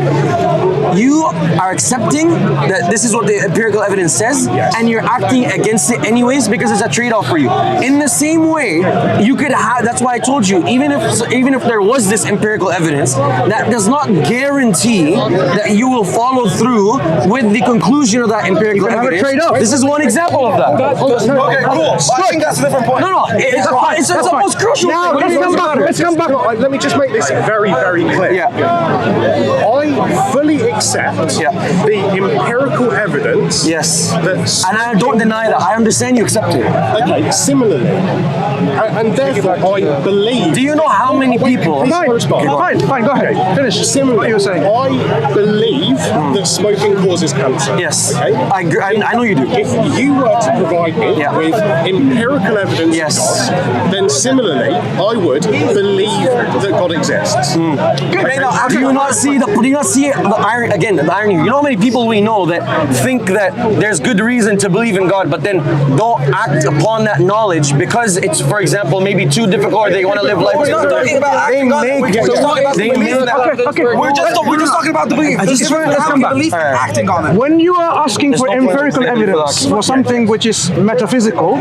You are accepting that this is what the empirical evidence says, and you're acting against it anyways because it's a trade-off for you. In the same way, you could have. That's why I told you. Even if even if there was this empirical evidence, that does not guarantee that you will follow through with the conclusion of that empirical have a evidence. trade-off. This is one example of that. Okay, cool. I think that's a different point. No, it's the most crucial Now, thing. let's come back. Let me just make this very, very clear. Yeah. I fully accept the empirical evidence. Yes. That's And I don't deny that. I understand you accept it. okay. Similarly, and therefore I believe. Do you know how many people? Fine, go ahead. Finish. Similarly, What you were saying. I believe that smoking causes cancer. Yes. Okay. I agree. I know you do. If you were to provide me Yeah. with empirical evidence Yes. of God, then similarly, I would believe that God exists. Do you not see the irony again? The irony. You know how many people we know that think that there's good reason to believe in God, but then don't act upon that knowledge because it's, for example, maybe too difficult or they want to live life. We're not talking about acting on it. We're just talking about the belief. We're just talking about the belief. There's a difference between belief and acting on it. When you are asking for empirical evidence for something which is metaphysical,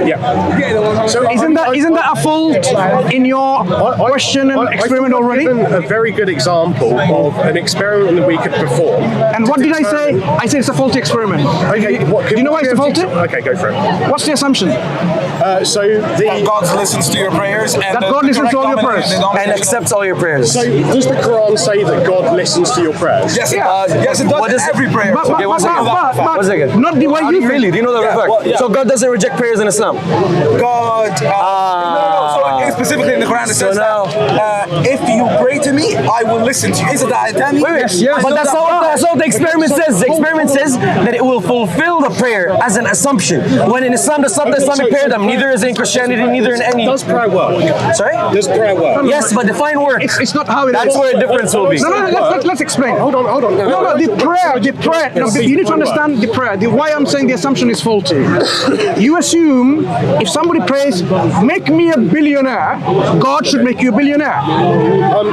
So isn't that a fault in your question and experiment I've already? given a very good example of an experiment that we could perform. And what did I say? I said it's a faulty experiment. Okay, Do you know why it's a faulty? Okay, go for it. What's the assumption? So the God listens to your prayers and That God listens to all your prayers. And accepts all your prayers. so does the Quran say that God listens to your prayers? Yes, it does. Yes, it does. What is Every prayer. But, Okay, one second. One second. not the way you think. Really? Do you know that for a fact? So God doesn't reject prayers in Islam. God. So specifically in the Quran it says that if you pray to me, I will listen to you. Is it that? But that's all the experiment says. The experiment says that it will fulfill the prayer as an assumption. When in Islam, that's not the Islamic paradigm. Neither is in Christianity, neither in any. Does prayer work? Sorry? Does prayer work? Yes, but define work. It's not how it is. That's where a difference will be. No, let's explain. Hold on. No, the prayer. No, you need to understand the prayer. Why I'm saying the assumption is faulty. You assume if somebody prays, make me a billionaire, God should make you a billionaire.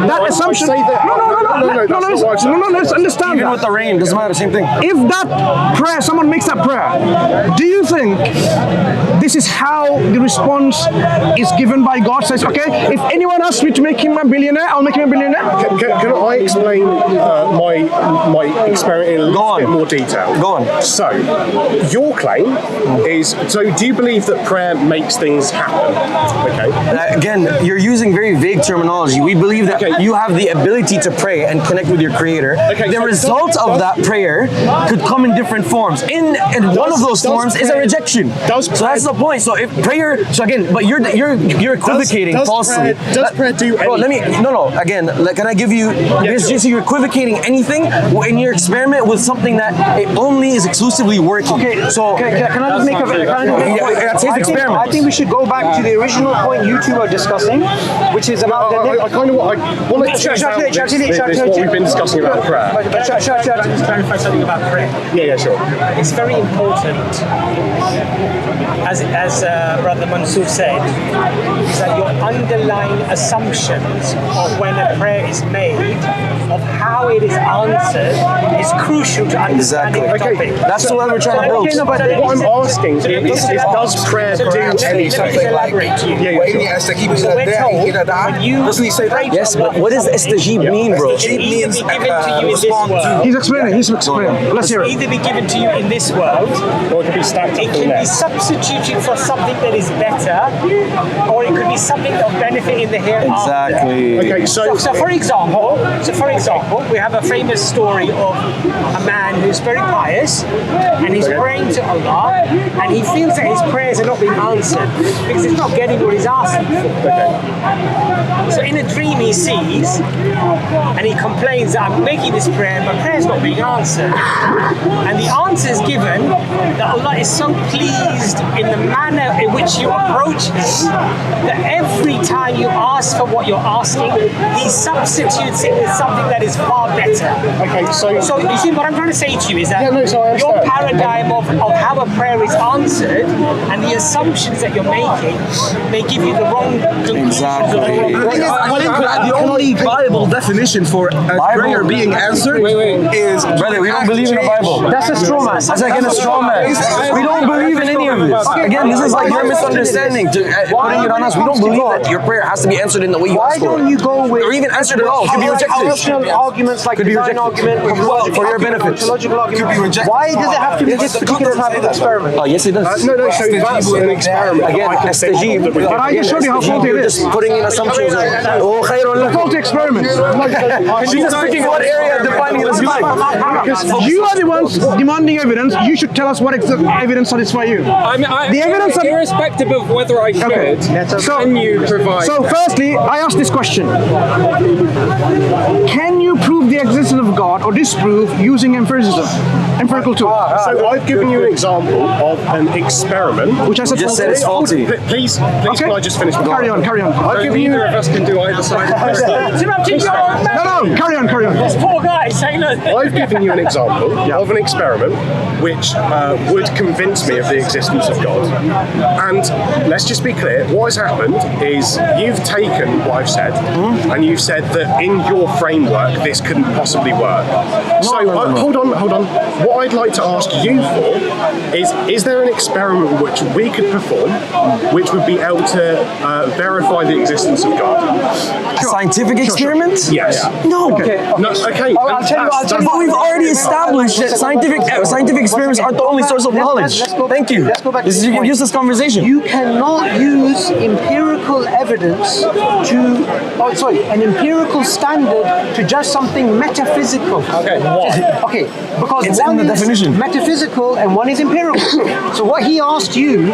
That assumption. No, let's understand Even that. with the rain, doesn't matter, same thing. If that prayer, someone makes that prayer, do you think this is how the response is given by God? Says, okay, if anyone asks me to make him a billionaire, I'll make him a billionaire. Can I explain my experiment in a little bit more detail? Go on. So, your claim is, so do you believe that prayer makes things happen? Okay. Again, you're using very vague terminology. We believe that Okay. you have the ability to pray and connect with your Creator. Okay, The so result of that prayer could come in different forms. And one of those does forms is a prayer- rejection. does So that's the point. So if prayer, but you're equivocating falsely. Does prayer do Bro, anything? Again, can I give you? It's just you're equivocating anything in your experiment with something that it only is exclusively working. Okay, So can I just make a it's his experiment. I think we should go back to the original point you two were discussing, which is about I kind of want to Sure, what we've been discussing about prayer. Clarify something about prayer. Yeah, sure. It's very important, as Brother Mansur said, is that your underlying assumptions of when a prayer is made, of how it is answered, is crucial to understanding the topic. That's what we're trying to build. Okay, no, but What I'm asking is does prayer do anything? elaborate to you. Yeah, sure. So we're told when you pray to Yes, Allah, but what does istajib mean, bro? it can either be given to you in this world. He's explaining. Let's hear it. Either be given to you in this world, Or it could be stacked it up to the can be next. substituted for something that is better, or it could be something of benefit in the hereafter. Exactly. Okay, So for example, we have a famous story of a man who's very pious, and he's praying to Allah, and he feels that his prayers are not being answered because he's not getting what he's asking for. So in a dream he sees, and he complains that I'm making this prayer, my prayer's not being answered. And the answer is given that Allah is so pleased in the manner in which you approach Him that every time you ask for what you're asking, He substitutes it with something that is far better. Okay, so you see what I'm trying to say to you is that Yeah, no, so I your understand. paradigm of how a prayer is answered and the assumptions that you're making may give you the wrong conclusions. Exactly. The only Bible definition for a prayer being answered is Brother, we don't believe in the Bible. That's a straw man. That's like in a straw man. We don't believe in any of this. Again, This is like your misunderstanding, putting it on us. We don't believe that your prayer has to be answered in the way you Why ask for don't it. you go with... Or even answered at all. Could be rejected. Optional arguments like Could be design rejected. argument, Well, for your benefit. ontological argument. Could be rejected. Why does it have to be this particular type of experiment? Oh, yes, it does. No, so that's an experiment. Again, STG. But I just showed you how faulty it is. Just putting in assumptions. Oh, A faulty experiment. She's just picking what area and defining it as good. You are the ones demanding evidence. You should tell us what evidence satisfies you. I mean, The evidence that- irrespective of whether I should, can you provide? So firstly, I ask this question. Can you prove the existence of God or disprove using empirical tool? So I've given you an example of an experiment. Which I said just said it's faulty. Please, can I just finish? Carry on. I've given you... Neither of us can do either side of this. No, carry on. Poor guy saying that. I've given you an example of an experiment which would convince me of the existence of God. And let's just be clear, what has happened is you've taken what I've said and you've said that in your framework this couldn't possibly work. Hold on. What I'd like to ask you for is there an experiment which we could perform which would be able to verify the existence of God? A scientific experiment? Yes. No. No, okay. I'll tell you But we've already established that scientific experiments aren't the only source of knowledge. Let's go back This is to the point. useless conversation. You cannot use empirical evidence an empirical standard to judge something metaphysical. Okay, why? Okay, because It's one in the is definition. metaphysical and one is empirical. So what he asked you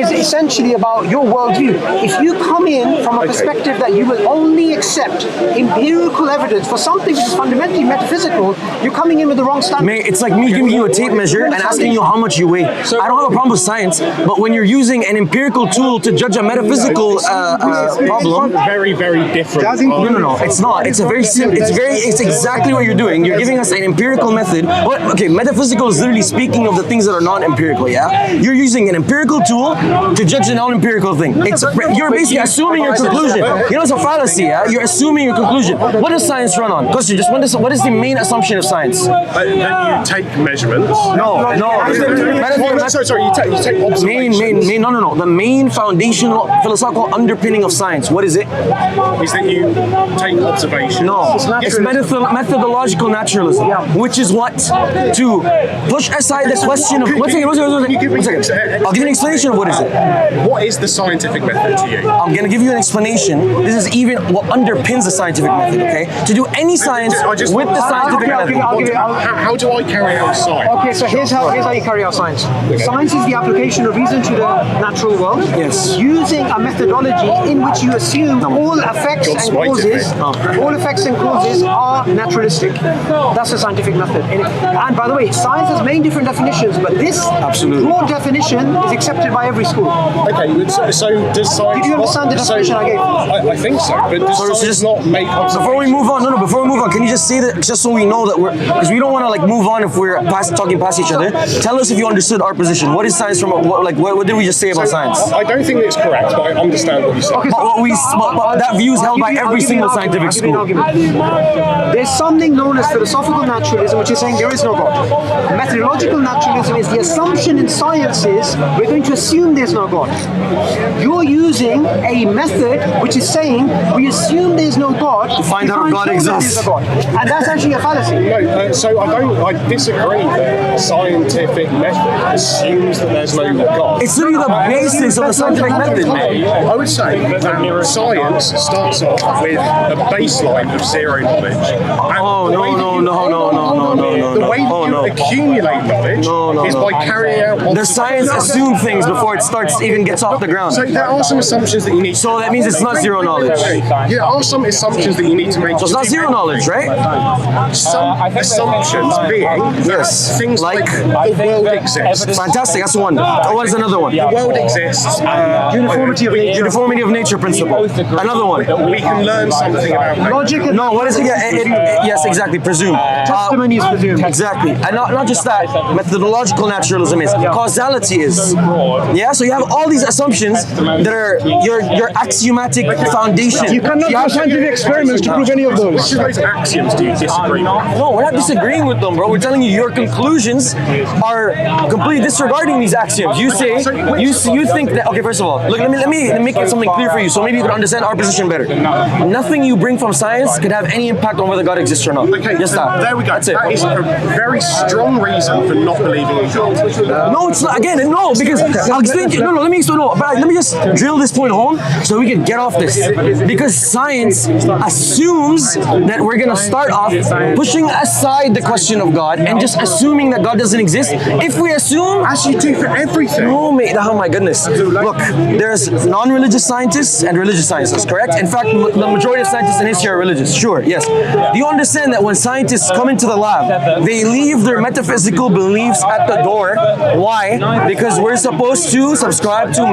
is essentially about your worldview. If you come in from a perspective that you will only accept empirical evidence for something which is fundamentally metaphysical, you're coming in with the wrong standard. Mate, it's like me giving you a tape measure and asking you how much you weigh. I don't have a problem with science, but when you're using an empirical tool to judge a metaphysical problem, Very, very different. no, it's not. It's a very simple. It's exactly what you're doing. You're giving us an empirical method. Okay, metaphysical is literally speaking of the things that are non-empirical. Yeah, you're using an empirical tool to judge a non-empirical thing. You're basically assuming your conclusion. You know, it's a fallacy. Yeah, you're assuming your conclusion. What does science run on? Question. Just what is the main assumption of science? That you take measurements. No. Sorry, you take observations. No. The main foundational philosophical underpinning of science. What is it? Is that you take observations. No, it's methodological naturalism, which is what? To push aside the question of... One second. I'll give you an explanation of what is it. What is the scientific method to you? I'm going to give you an explanation. This is even what underpins the scientific method, okay? To do any science with the scientific method. How do I carry out science? Okay, so here's how you carry out science. Science is the application of reason to the natural world. Yes. Using a methodology in which you assume all effects and causes are naturalistic. That's the scientific method. And by the way, science has many different definitions, but this broad definition is accepted by every school. Okay, so does science... Did you understand the definition I gave? I think so, but does science not make observations? Before we move on, can you just say that, just so we know that because we don't want to like move on if we're talking past each other. Tell us if you understood our position. What is science from, what did we just say about science? I don't think it's correct, but I understand what you said. Okay, but that view is held by every single scientific school. There's something known as philosophical naturalism, which is saying there is no God. Methodological naturalism is the assumption in sciences we're going to assume there's no God. You're using a method which is saying we assume there's no God to find out if God exists. And that's actually a fallacy. No, so I disagree that scientific method assumes that there's no God. It's literally the basis of the scientific method, mate. I would say that science starts off with a baseline of zero knowledge. The way you accumulate knowledge is by carrying out observations. The science assumes things before it starts even gets off the ground. So there are some assumptions that you need. So that means it's not zero knowledge. There are some assumptions that you need to make. So it's not zero knowledge, right? Some assumptions being things like the world exists. Fantastic, that's one. What is another one? The world exists. Uniformity testimony of nature principle. Another one. We can learn something about nature. Logic and No, what is it? Yeah, yes, exactly. Presume. testimony is presumed. Exactly. And not just that, methodological naturalism is. Causality is. Yeah, so you have all these assumptions that are your axiomatic foundation. You cannot do scientific experiments to prove any of those. Which of those axioms do you disagree with? No, we're not disagreeing with them, bro. We're telling you your conclusions are completely disregarding these axioms. You say you think that. Okay, first of all, look. Let me make it something clear for you, so maybe you can understand our position better. Nothing you bring from science could have any impact on whether God exists or not. Okay, Just that. there we go. That's it. That is a very strong reason for not believing in God. No, it's not. Again, no, because I'll explain to you. No, let me just drill this point home so we can get off this. Because science assumes that we're gonna start off pushing aside the question of God and just assuming that God doesn't exist. If we assume, As you do for everything. no, mate, oh my goodness. Look, there's non-religious scientists and religious scientists, correct? In fact, the majority of scientists in history are religious. Sure, yes. Do you understand that when scientists come into the lab, they leave their metaphysical beliefs at the door? Why? Because we're supposed to subscribe to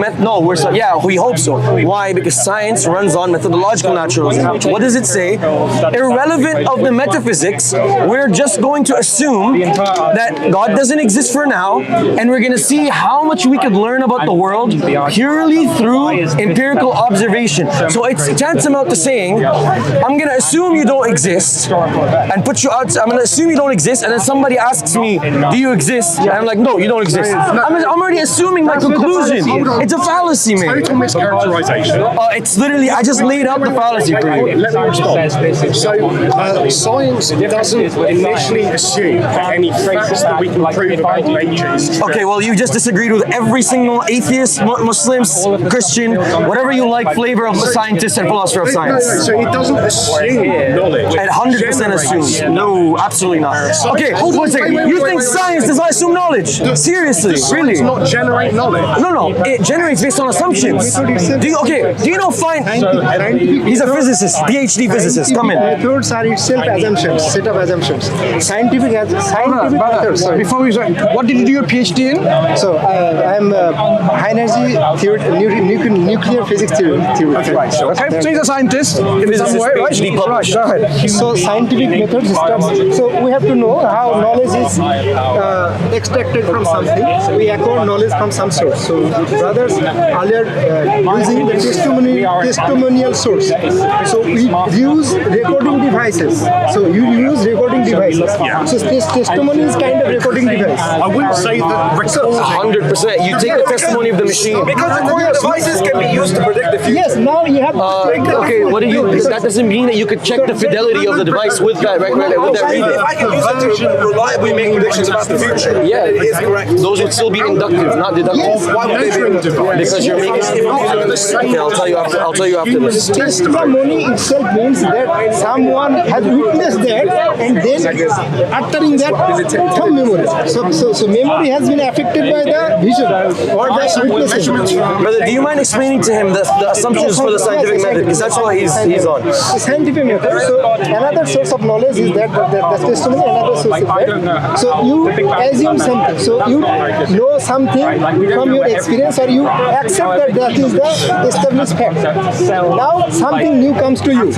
we hope so. Why? Because science runs on methodological naturalism. What does it say? Irrelevant of the metaphysics, we're just going to assume that God doesn't exist for now, and we're going to see how much we could learn about the world purely through empirical observation. So it's tantamount to saying, I'm going to assume you don't exist and put you out. I'm going to assume you don't exist, and then somebody asks me, do you exist? And I'm like, no, you don't exist. I'm already assuming my conclusion. It's a fallacy, man. Total mischaracterization. It's literally, I just laid out the fallacy for you. Let me respond. So, science doesn't initially assume that any facts that we can prove about nature is true. Okay, well, you just disagreed with every single atheist, Muslims, Christian, whatever you like flavor of scientist and philosopher of No, science. so it doesn't assume knowledge. It 100% assumes. No, absolutely not. Okay, hold on a second. You think science does not assume knowledge? Seriously, really? Does not generate knowledge. No, it generates based on assumptions. Do you know he's a physicist, PhD physicist, come in. Methods are itself assumptions, set of assumptions. Scientific methods. Sorry. Before we start, what did you do your PhD in? So I am high energy theory, nuclear physics theory. Okay, so he's a scientist in some way, right? PhD published. Go ahead. So scientific methods stuff. So we have to know how knowledge is extracted from something. We acquire knowledge from some source. So brothers earlier using the testimonial source. So we use recording devices. So you use recording devices. So this testimony is kind of recording device. I wouldn't say that recording. 100%. You take the testimony of the machine. Because recording devices can be used to predict the future. Yes, now you have to check the Okay, that doesn't mean that you could check the fidelity of the device with that reading. I can use it to reliably make predictions about the future. Yeah, it is correct. Those would still be inductive, not deductive. Why would they be inductive? Because you're making. Okay, I'll tell you after this. testimony itself means that someone has witnessed that and then uttering that from memory. So memory has been affected by the vision or the witnessing. Brother, do you mind explaining to him the assumptions for the scientific method? Because that's what he's on. The scientific method. So another source of knowledge is that the testimony, another source is that. So you assume something. So you know something from your experience, or you accept that is the established fact. Now something new comes to you.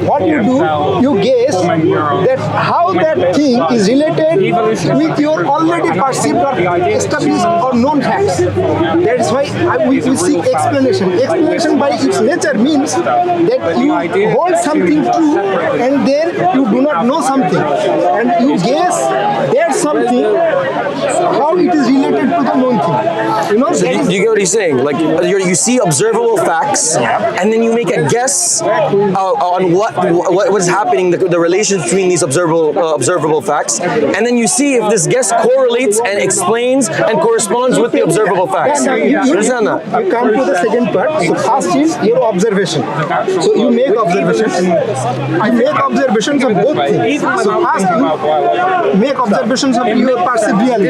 What you do, you guess that how that thing is related with your already perceived or established or known facts. That is why we seek explanation. Explanation by its nature means that you hold something true and then you do not know something and you guess that something how it is related to the known thing. You know, So do you get what he's saying? Like you see observable facts, and then you make a guess on what is happening, the relation between these observable facts, and then you see if this guess correlates and explains and corresponds with the observable facts. You understand that? You come to the second part. So first is your observation. So you make observations. You make observations of both things. So first you make observations of your perceived reality.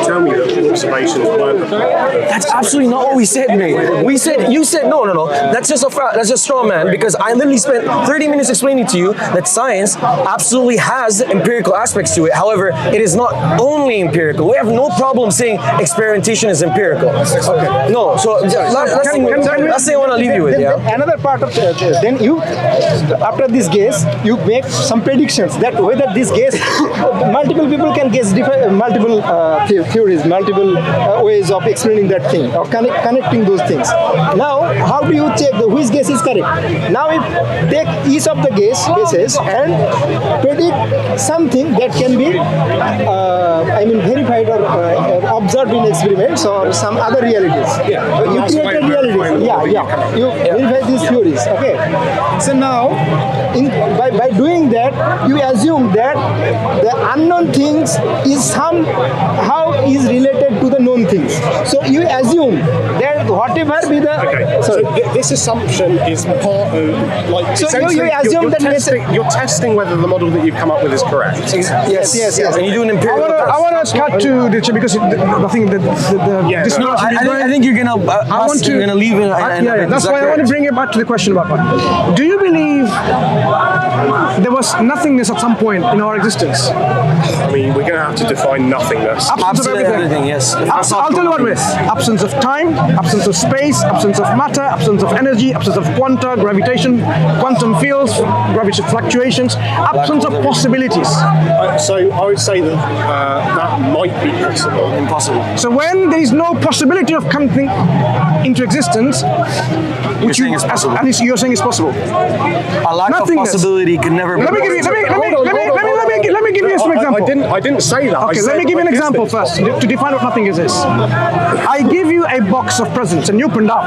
Tell me that observations weren't. That's absolutely not what we said, mate. You said no. That's just straw man, because I literally spent 30 minutes explaining to you that science absolutely has empirical aspects to it. However, it is not only empirical. We have no problem saying experimentation is empirical. Okay. No. So last thing. Can Last thing I want to leave you with, then another part of then you, after this guess, you make some predictions that whether this guess, multiple people can guess multiple theories, multiple ways of explaining that thing or connecting those things. Now, how do you check which guess is correct? Now, if take each of the guesses and predict something that can be, verified or observed in experiments or some other realities. You created realities. You verify these theories. Okay. So now, by doing that, you assume that the unknown things is somehow is related to the known things. So you assume that whatever be the this assumption is part of like. So you assume that you're testing whether the model that you've come up with is correct. Yes. And you do an empirical test. I want to cut to the because I think I think you're gonna leave it. That's why I want to bring it back to the question about that. Do you believe there was nothingness at some point in our existence? I mean, we're going to have to define nothingness. Absence of everything. Yes. I'll tell you what it is. Absence of time, absence of space, absence of matter, absence of energy, absence of quanta, gravitation, quantum fields, gravitational fluctuations, absence of possibilities. So I would say that that might be possible. Impossible. So when there is no possibility of coming into existence, which saying is possible. and you're saying is possible. A lack Nothingness. of possibility can never be. Let me give you some example. I didn't say that. Okay, let me give you an example first to define what nothing is. I give you a box of presents and you open it up.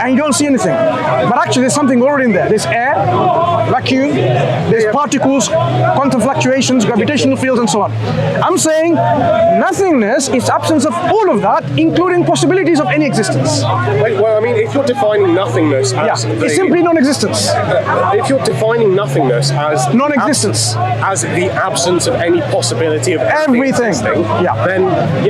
And you don't see anything. But actually there's something already in there. There's air, vacuum, there's particles, quantum fluctuations, gravitational fields, and so on. I'm saying nothingness is absence of all of that, including possibilities of any existence. Well, I mean, if you're defining nothingness as it's simply non-existence. If you're defining nothingness as Non-existence. as the absence of any possibility of Everything. existing, Then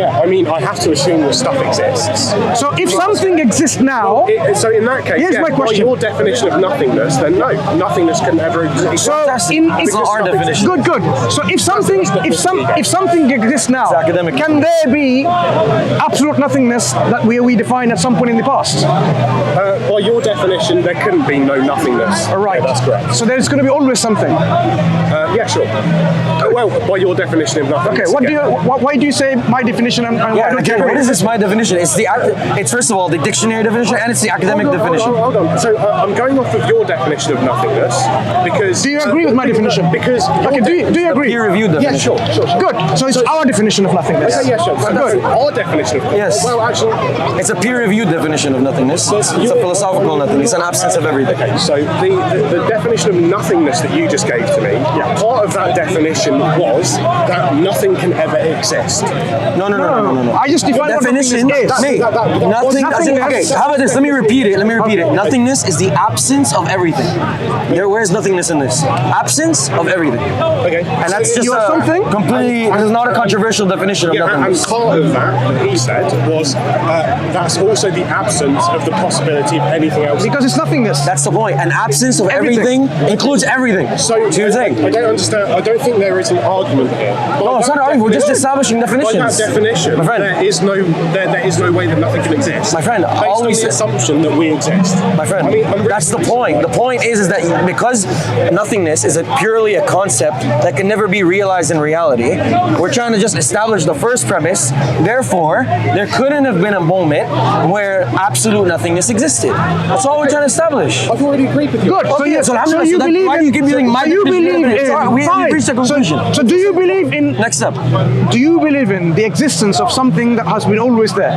I mean, I have to assume that stuff exists. so if something exists now, So in that case, Here's my by question. your definition of nothingness, then no, nothingness can never exist. so It's not our definition. Good. So if something exists now, It's academic. can there be absolute nothingness that we defined at some point in the past? By your definition, there couldn't be no nothingness. All right. Yeah, that's correct. So there's going to be always something. Yeah, sure. Well, by your definition of nothingness. Okay. Why do you say my definition and why don't you What agree? is this? My definition. It's first of all the dictionary definition and it's the academic definition. Hold on. So I'm going off of your definition of nothingness because. Do you agree with my definition? Because. Okay. Do you agree? Peer-reviewed Yeah, definition. sure. Good. So it's our definition of nothingness. Okay, yeah, sure. So that's our definition of. Yes. Well, actually. It's a peer-reviewed definition of nothingness. It's a philosophical nothingness, an absence of everything. Okay, so the definition of nothingness that you just gave to me, part of that definition was that nothing can ever exist. No. I just defined what Definition. nothingness is. Mate, nothing. Okay, how about this? Let me repeat it. Nothingness is the absence of everything. Where's nothingness in this? Absence of everything. Okay. And that's just something? completely. This is not a controversial definition of Yeah, and nothingness. part of that he said was that's also the absence of the possibility of anything else. Because it's nothingness. That's the point. An absence of everything includes everything. So you're saying. I don't understand. I don't think there is an argument here. No, it's not an argument. We're just establishing definitions. By that definition, My friend. there is no way that nothing can exist. My friend, based on the assumption that we exist. My friend, I mean, that's the point. The point is that because nothingness is purely a concept that can never be realized in reality, we're trying to just establish the first premise. Therefore, there couldn't have been a moment where absolute nothingness existed. That's all we're trying to establish. I've already agreed with you. Good. Okay, so why do you keep using my definition? We reached a conclusion. So do you believe in Next step. Do you believe in the existence of something that has been always there?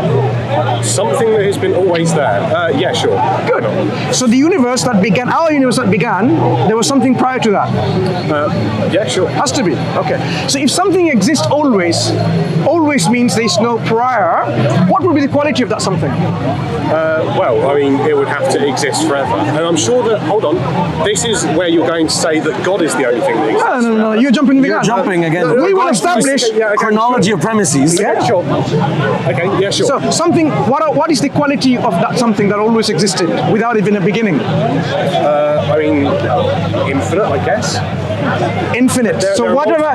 Something that has been always there. Yeah, sure. Good. So the universe that began, our universe that began, there was something prior to that. Yeah, sure. Has to be. Okay. So if something exists always means there's no prior, what would be the quality of that something? Well, I mean, it would have to exist forever. And I'm sure that, hold on, this is where you're going to say that God is the only thing that exists. No. You're jumping the You're gun. jumping again. We will establish Chronology of premises. Yeah, sure. Okay, yeah, sure. So something. What is the quality of that something that always existed without even a beginning? I mean, infinite, I guess. Infinite. So whatever,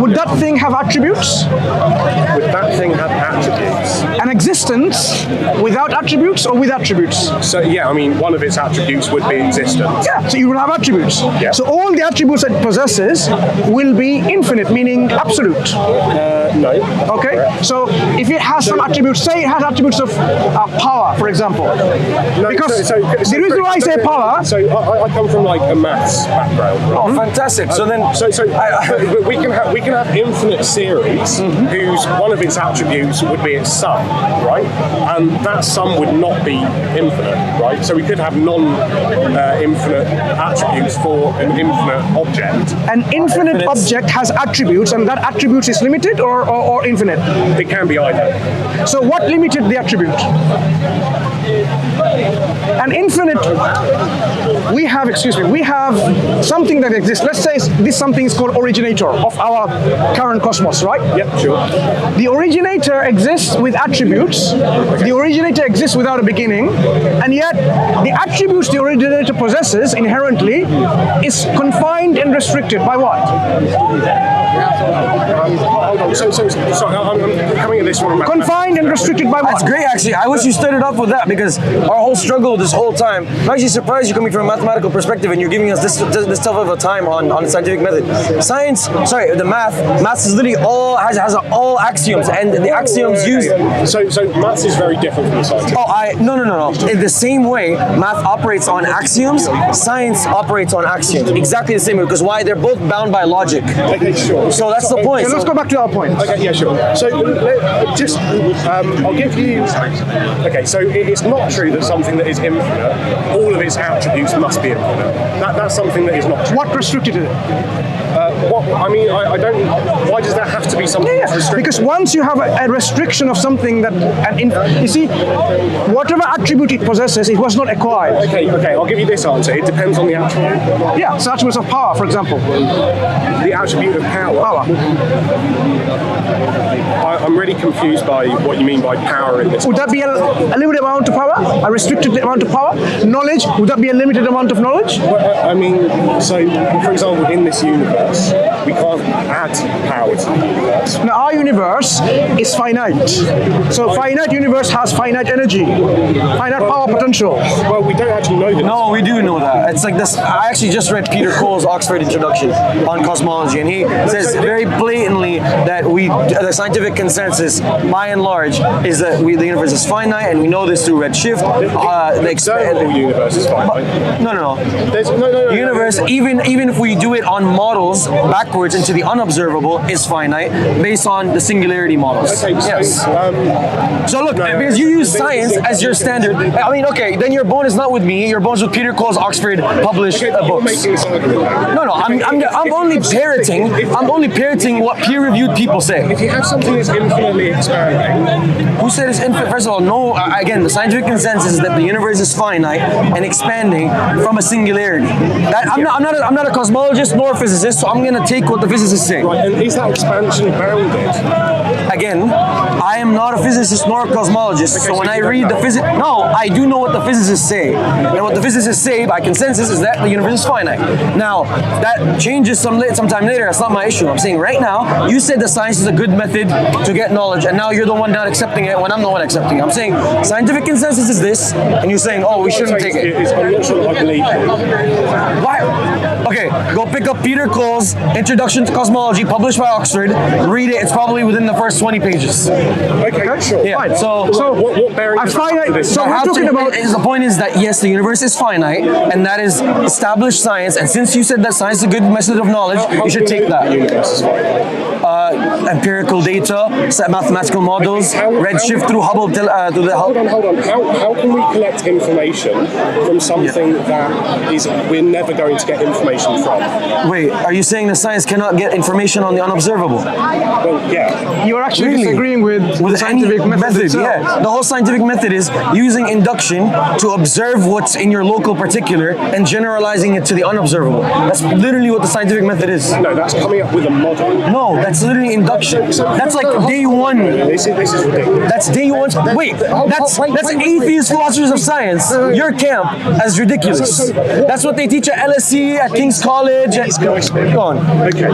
would that thing have attributes? Would that thing have attributes? An existence without attributes or with attributes? So yeah, I mean, one of its attributes would be existence. Yeah, so you will have attributes. Yeah. So all the attributes that it possesses will be infinite, meaning absolute. No. Okay, so if it has some attributes, say it has attributes of power, for example. No, Because the reason why I say power. So I come from like a maths background. Right? Oh, fantastic. So then, we can have infinite series whose one of its attributes would be its sum, right? And that sum would not be infinite, right? So we could have non-infinite attributes for an infinite object. An infinite object has attributes, and that attribute is limited or infinite. It can be either. So what limited the attribute? An infinite, we have something that exists. Let's say this something is called originator of our current cosmos, right? Yep, sure. The originator exists with attributes. The originator exists without a beginning, and yet the attributes the originator possesses inherently is confined and restricted by what? Hold on. So I'm coming at this one. Confined and restricted by what? that's great, actually. I wish you started off with that, because our whole struggle this whole time, I'm actually surprised you're coming from a mathematical perspective and you're giving us this tough of a time on the scientific method. The maths is literally has all axioms, and the axioms used. So maths is very different from science. No. In the same way, math operates on axioms, science operates on axioms. Exactly the same way, because why? They're both bound by logic. Okay, sure. So that's the point. Okay, let's go back to our point. Okay, yeah, sure. So I'll give you. Okay, so it's not true that something that is infinite, all of its attributes must be infinite. That's something that is not true. What restricted it? I don't. Why does that have to be something that's restricted? Because once you have a restriction of something that, you see, whatever attribute it possesses, it was not acquired. Okay, I'll give you this answer. It depends on the attribute. Yeah, so attributes of power, for example. The attribute of power. I'm really confused by what you mean by power in this. Would that be a limited amount of power? A restricted amount of power? Knowledge? Would that be a limited amount of knowledge? Well, I mean, so for example, in this universe, we can't add power to the universe. Now, our universe is finite. So, finite universe has finite energy, finite power potential. Well, we don't actually know that. No, we do know that. It's like this. I actually just read Peter Cole's Oxford Introduction on cosmology, and he says very blatantly that the scientific consensus, by and large, is that the universe is finite, and we know this through redshift. The observable universe is finite. No. There's The universe, even if we do it on models backwards into the unobservable, is finite based on the singularity models. Okay, So look, because you use science as your standard. I mean, okay, then your bone is not with me. Your bone's with Peter Cole's Oxford published books. making this argument now. No. I'm only parroting. I'm only parroting what peer-reviewed people say. If you have something that's infinitely expanding, Who said it's infinite? First of all, no. Again, the scientific consensus is that the universe is finite and expanding from a singularity. I'm not a cosmologist nor a physicist, so I'm going to take what the physicists say. right? And is that expansion bounded? Again, I am not a physicist nor a cosmologist, so when I read the I do know what the physicists say. And what the physicists say by consensus is that the universe is finite. Now, that changes sometime later. That's not my issue. I'm saying right now, you said that science is a good method to get knowledge, and now you're the one not accepting it when I'm the one accepting it. I'm saying scientific consensus is this, and you're saying, oh, we shouldn't take it. I'm not sure I believe it. Why? Okay, go pick up Peter Cole's Introduction to Cosmology, published by Oxford. Read it. It's probably within the first 20 pages. Okay, sure. Yeah. Fine. So what bearing does that have to this? So we're talking about. The point is that yes, the universe is finite, and that is established science. And since you said that science is a good method of knowledge, you should take that. The universe is finite. Empirical data, mathematical models, redshift through Hubble. Hold on. How can we collect information from something that we're never going to get information from? Wait, are you saying that science cannot get information on the unobservable? Well, yeah. You're actually disagreeing with the scientific method itself. Yeah, the whole scientific method is using induction to observe what's in your local particular and generalizing it to the unobservable. That's literally what the scientific method is. No, that's coming up with a model. No, that's That's literally induction. That's like day one. This is ridiculous. That's day one. Wait, that's atheist philosophers of science. Your camp as ridiculous. That's what they teach at LSE, at King's College. Go on. Okay.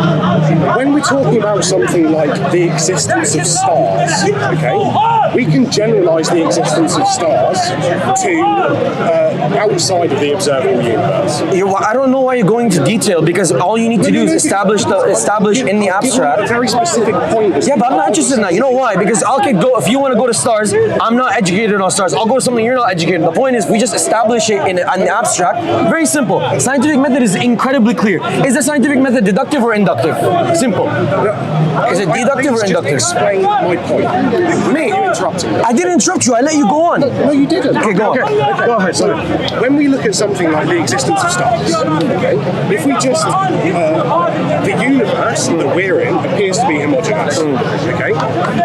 When we're talking about something like the existence of stars, okay, we can generalize the existence of stars to outside of the observable universe. I don't know why you're going into detail, because all you need to do is establish in the abstract. A very specific point. Yeah, but I'm not interested in that. You know why? Because if you want to go to stars, I'm not educated on stars. I'll go to something you're not educated. The point is, we just establish it in the abstract. Very simple. Scientific method is incredibly clear. Is the scientific method deductive or inductive? Simple. Is it deductive or inductive? Explain my point. Mate, You interrupted me. I didn't interrupt you. I let you go on. No, you didn't. Okay, go on. Go ahead. So, when we look at something like the existence of stars, okay, if we just the universe that we're in appears to be homogeneous. Okay,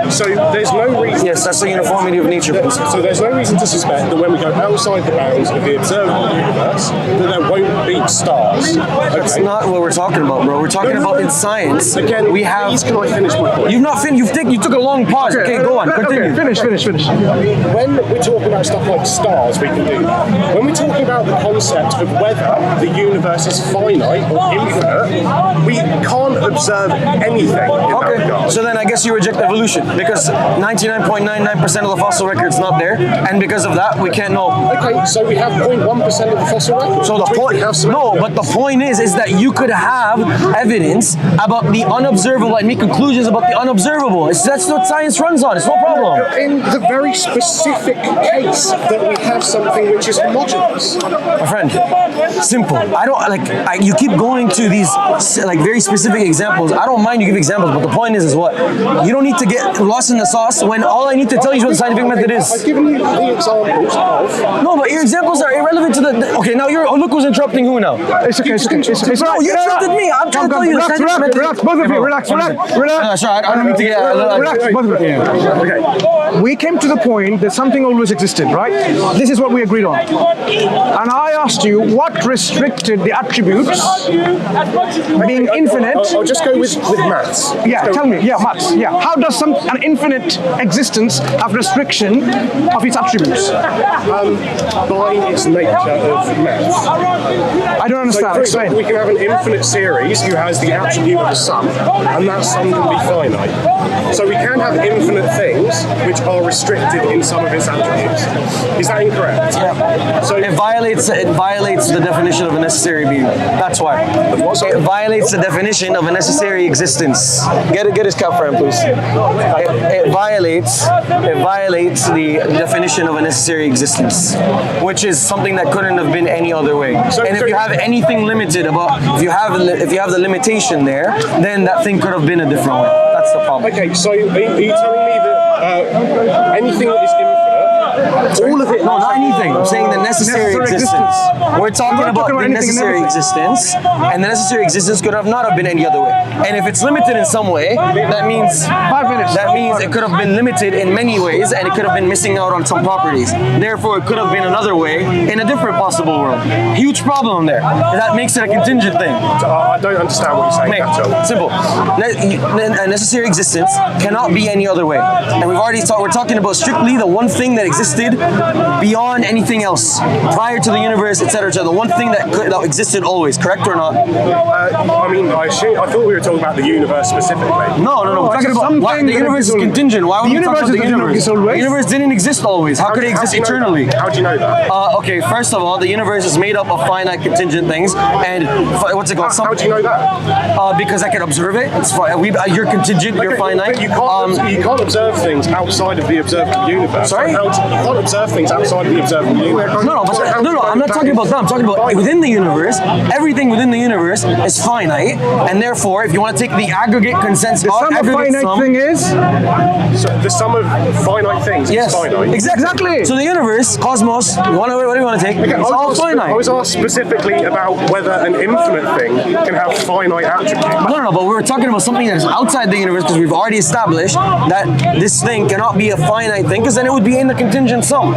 so there's no reason. Yes, that's the uniformity of nature. So there's no reason to suspect that when we go outside the bounds of the observable universe, that there won't be stars. That's not what we're talking about, bro. We're talking about in science. Again, we have. Please, can I finish my point? You've not finished. You took a long pause. Okay, go on. Continue. Okay, finish. When we're talking about stuff like stars, we can do that. When we're talking about the concept of whether the universe is finite or infinite, we can't observe anything in that regard. So then I guess you reject evolution, because 99.99% of the fossil record's not there, and because of that we can't know. Okay, so we have 0.1% of the fossil record. So the point, but the point is that you could have evidence about the unobservable and make conclusions about the unobservable. That's what science runs on. It's no problem. In the very specific case that we have something which is homogeneous. My friend, simple. I don't like. You keep going to these like very specific examples. I don't mind you give examples, but the point is what you don't need to get lost in the sauce when all I need to tell you is what the scientific method is. I've given you the examples of. No, but your examples are irrelevant to the. Okay, now look who's interrupting who now. It's okay. No, you interrupted me. I'm trying to tell you the scientific method. Relax, both of you. Relax. Sorry, I don't need to get. Relax, both of you. Okay. We came to the point that something always existed, right? This is what we agreed on. And I asked you what restricted the attributes being infinite. I'll just go with maths. Yeah, tell me. Yeah, maths. Yeah. How does an infinite existence have restriction of its attributes? By its nature of maths. I don't understand. For example, we can have an infinite series who has the attribute of a sum, and that sum can be finite. So we can have infinite things which are restricted in some of its attributes. Is that incorrect? Yeah. So it violates the definition of a necessary being. That's why. It violates the definition of a necessary existence. Get his cap for him, please. It violates the definition of a necessary existence, which is something that couldn't have been any other way. And if you have anything limited if you have the limitation there, then that thing could have been a different way. That's the problem. Okay, so are you telling me that anything that is infinite, all of it? No, not anything. I'm saying the necessary existence. We're talking about the necessary existence, and the necessary existence could have not have been any other way. And if it's limited in some way, that means 5 minutes. That means it could have been limited in many ways, and it could have been missing out on some properties. Therefore, it could have been another way in a different possible world. Huge problem there. That makes it a contingent thing. I don't understand what you're saying at all. Simple. A necessary existence cannot be any other way. And we've already talked. We're talking about strictly the one thing that existed beyond anything else, prior to the universe, etc. The one thing that existed always. Correct or not? I thought we were talking about the universe specifically. No. We're talking about why the universe is contingent. Why would we talk about the universe? The universe didn't exist always. How could it exist eternally? How do you know that? Okay, first of all, the universe is made up of finite contingent things, and what's it called? How do you know that? Because I can observe it. It's you're contingent. You're finite. But you can't observe things outside of the observable universe. Sorry? You can't observe things outside of the observable universe. No. I'm not talking about that. I'm talking about within the universe. Everything within the universe is finite, and therefore, if you want to take the aggregate consensus, the sum of finite thing is? So the sum of finite things is finite. Exactly. So the universe, cosmos, what do you want to take? Okay, it's all finite. I was asked specifically about whether an infinite thing can have finite attributes. No, but we were talking about something that is outside the universe, because we've already established that this thing cannot be a finite thing, because then it would be in the contingent sum.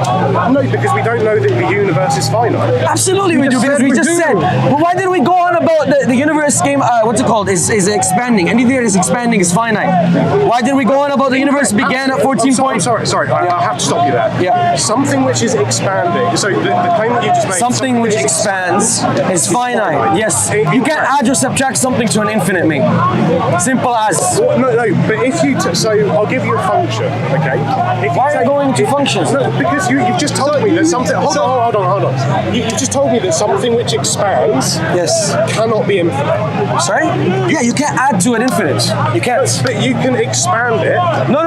No, because we don't know that the universe is finite. Absolutely we do, because we just said, well, why did we go on about the universe game, what's it called, is expanding. Anything that is expanding is finite. Why did we go on about the universe began at 14 points? Sorry, I have to stop you there. Yeah. Something which is expanding, so the claim that you just made... Something which expands is finite. Yes. You can't add or subtract something to an infinite, mate. Simple as. Well, no, but if you... so I'll give you a function, okay? Why are you going to functions? No, because you've just told me that something... Hold on. You've just told me that something which expands cannot be infinite. Sorry? Yeah, you can't add to an infinite. You can't. But you can expand it. No.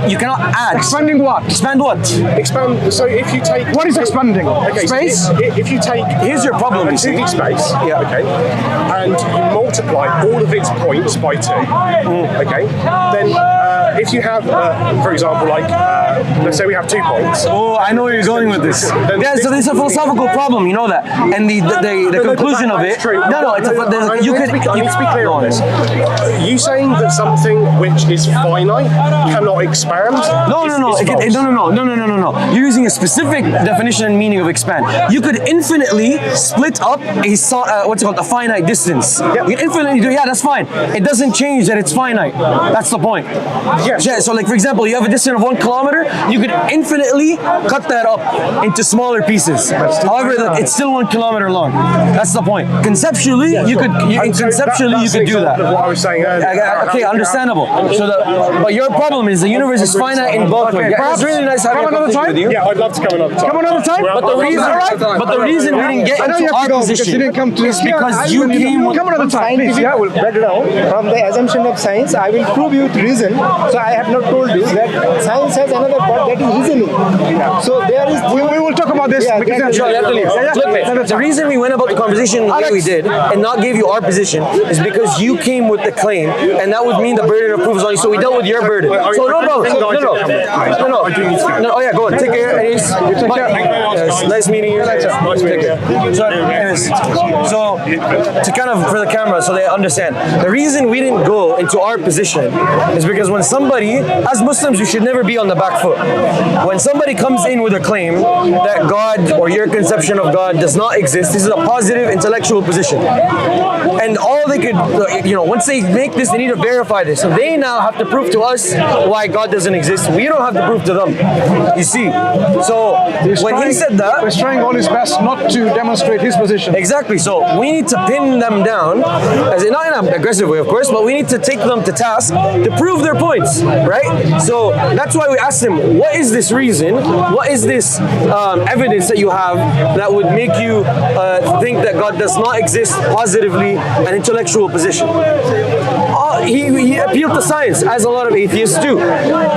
You cannot add. Expanding what? Expand what? Expand. So if you take... What is expanding? Okay, Space? So if you take... Here's your problem, you see. 2D space, okay, and you multiply all of its points by 2, okay, then if you have, for example, like, let's say we have 2 points. Oh, I know where you're going with this. Yeah, so there's a philosophical problem, you know that. And the conclusion of it... True. No, it's I need to be clear on this. You saying that something which is finite cannot expand? No. You're using a specific definition and meaning of expand. You could infinitely split up a finite distance. Yep. You can infinitely do, that's fine. It doesn't change that it's finite. That's the point. Yes. Yeah, so like for example, you have a distance of 1 kilometer, you could infinitely cut that up into smaller pieces. However, it's still 1 kilometer long. That's the point. Conceptually, you could do that. What I was saying earlier. Okay, understandable. But your problem is the universe is finite in both ways. Yeah, it's really nice having a conversation with you. Yeah, I'd love to come another time. Come another time? But the reason we didn't get into our position is because you came with... Come another time, please. Scientific background, from the assumption of science, I will prove you with reason. So I have not told you that science has another part, that is reasoning. So there is... We will talk about this. Because Sure, you have to leave. Look, mate, the reason we went about the conversation the way we did and not gave you our position is because you came with the claim, and that would mean the burden of proof is on you. So we dealt with your burden. So no problem. No. Oh yeah, go on. Take care. Anyways, nice meeting you. Take care. So to kind of for the camera, so they understand. The reason we didn't go into our position is because when somebody, as Muslims, you should never be on the back foot. When somebody comes in with a claim that God or your conception of God does not exist, this is a positive intellectual position. And all they could, once they make this, they need to verify this. So they now have to prove to us why God doesn't exist. We don't have to prove to them. You see? So when he said that, he's trying all his best not to demonstrate his position. Exactly. So we need to pin them down, as in, not in an aggressive way, of course, but we need to take them to task to prove their points, right? So that's why we asked them, what is this reason? What is this evidence that you have that would make you think that God does not exist positively, an intellectual position? He appealed to science, as a lot of atheists do.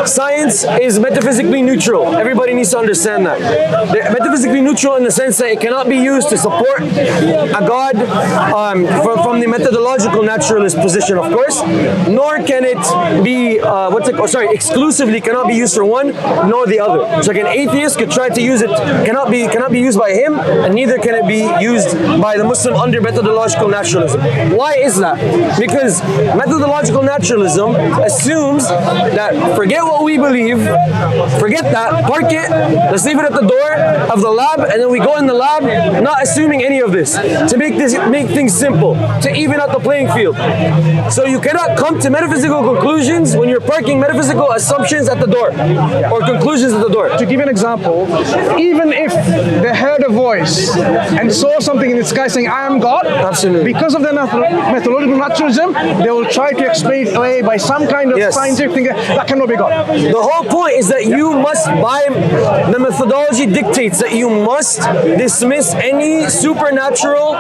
Science is metaphysically neutral. Everybody needs to understand that. They're metaphysically neutral in the sense that it cannot be used to support a God from the methodological naturalist position, of course, nor can it be, exclusively cannot be used for one nor the other. So like an atheist could try to use it, cannot be used by him, and neither can it be used by the Muslim under methodological naturalism. Why is that? Because methodological naturalism assumes that forget what we believe, forget that, park it, let's leave it at the door of the lab, and then we go in the lab not assuming any of this, to make things simple, to even out the playing field. So you cannot come to metaphysical conclusions when you're parking metaphysical assumptions at the door, or conclusions at the door. To give an example, even if they heard a voice and saw something in the sky saying, I am God, absolutely, because of their methodological naturalism, they will try to explain it away by some kind of scientific thing that cannot be God. The whole point is that you must, by the methodology dictates that you must dismiss any supernatural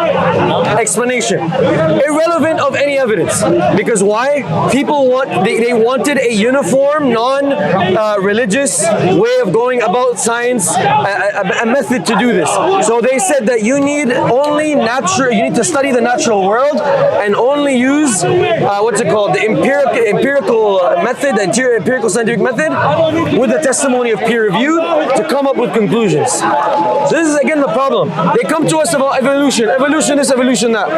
explanation, irrelevant of any evidence. Because why? People they wanted a uniform, non-religious way of going about science, a method to do this. So they said that you need to study the natural world and only use it called, the empirical method, the empirical scientific method, with the testimony of peer review to come up with conclusions. So this is again the problem. They come to us about evolution, evolution this, evolution that.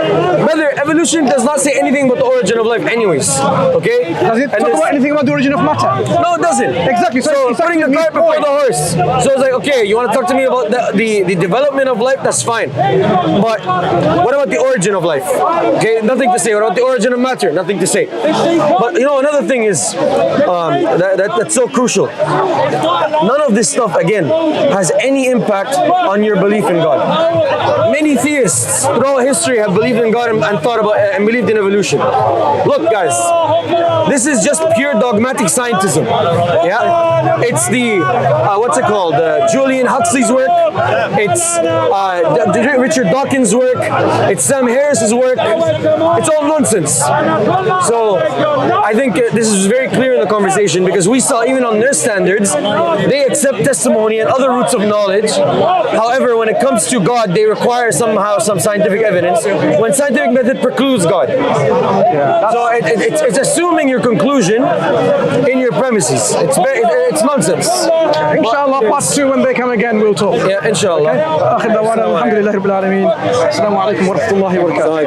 Brother, evolution does not say anything about the origin of life anyways, okay? Does it talk about anything about the origin of matter? No, it doesn't. Exactly. So it's putting the cart before the horse. So it's like, okay, you want to talk to me about the development of life? That's fine. But what about the origin of life? Okay, nothing to say. What about the origin of matter? Nothing to say. But you know, another thing is that's so crucial. None of this stuff, again, has any impact on your belief in God. Many theists throughout history have believed in God and thought about and believed in evolution. Look, guys, this is just pure dogmatic scientism. Yeah, it's the what's it called? Julian Huxley's work. It's Richard Dawkins' work. It's Sam Harris's work. It's all nonsense. So I think this is very clear in the conversation, because we saw even on their standards, they accept testimony and other routes of knowledge. However, when it comes to God, they require somehow some scientific evidence, when scientific method precludes God. So it's assuming your conclusion in your premises. It's nonsense. Inshallah, part 2 when they come again, we'll talk. Yeah, inshallah. آخر دعوانا الحمد لله رب العالمين. السلام عليكم ورحمة الله وبركاته.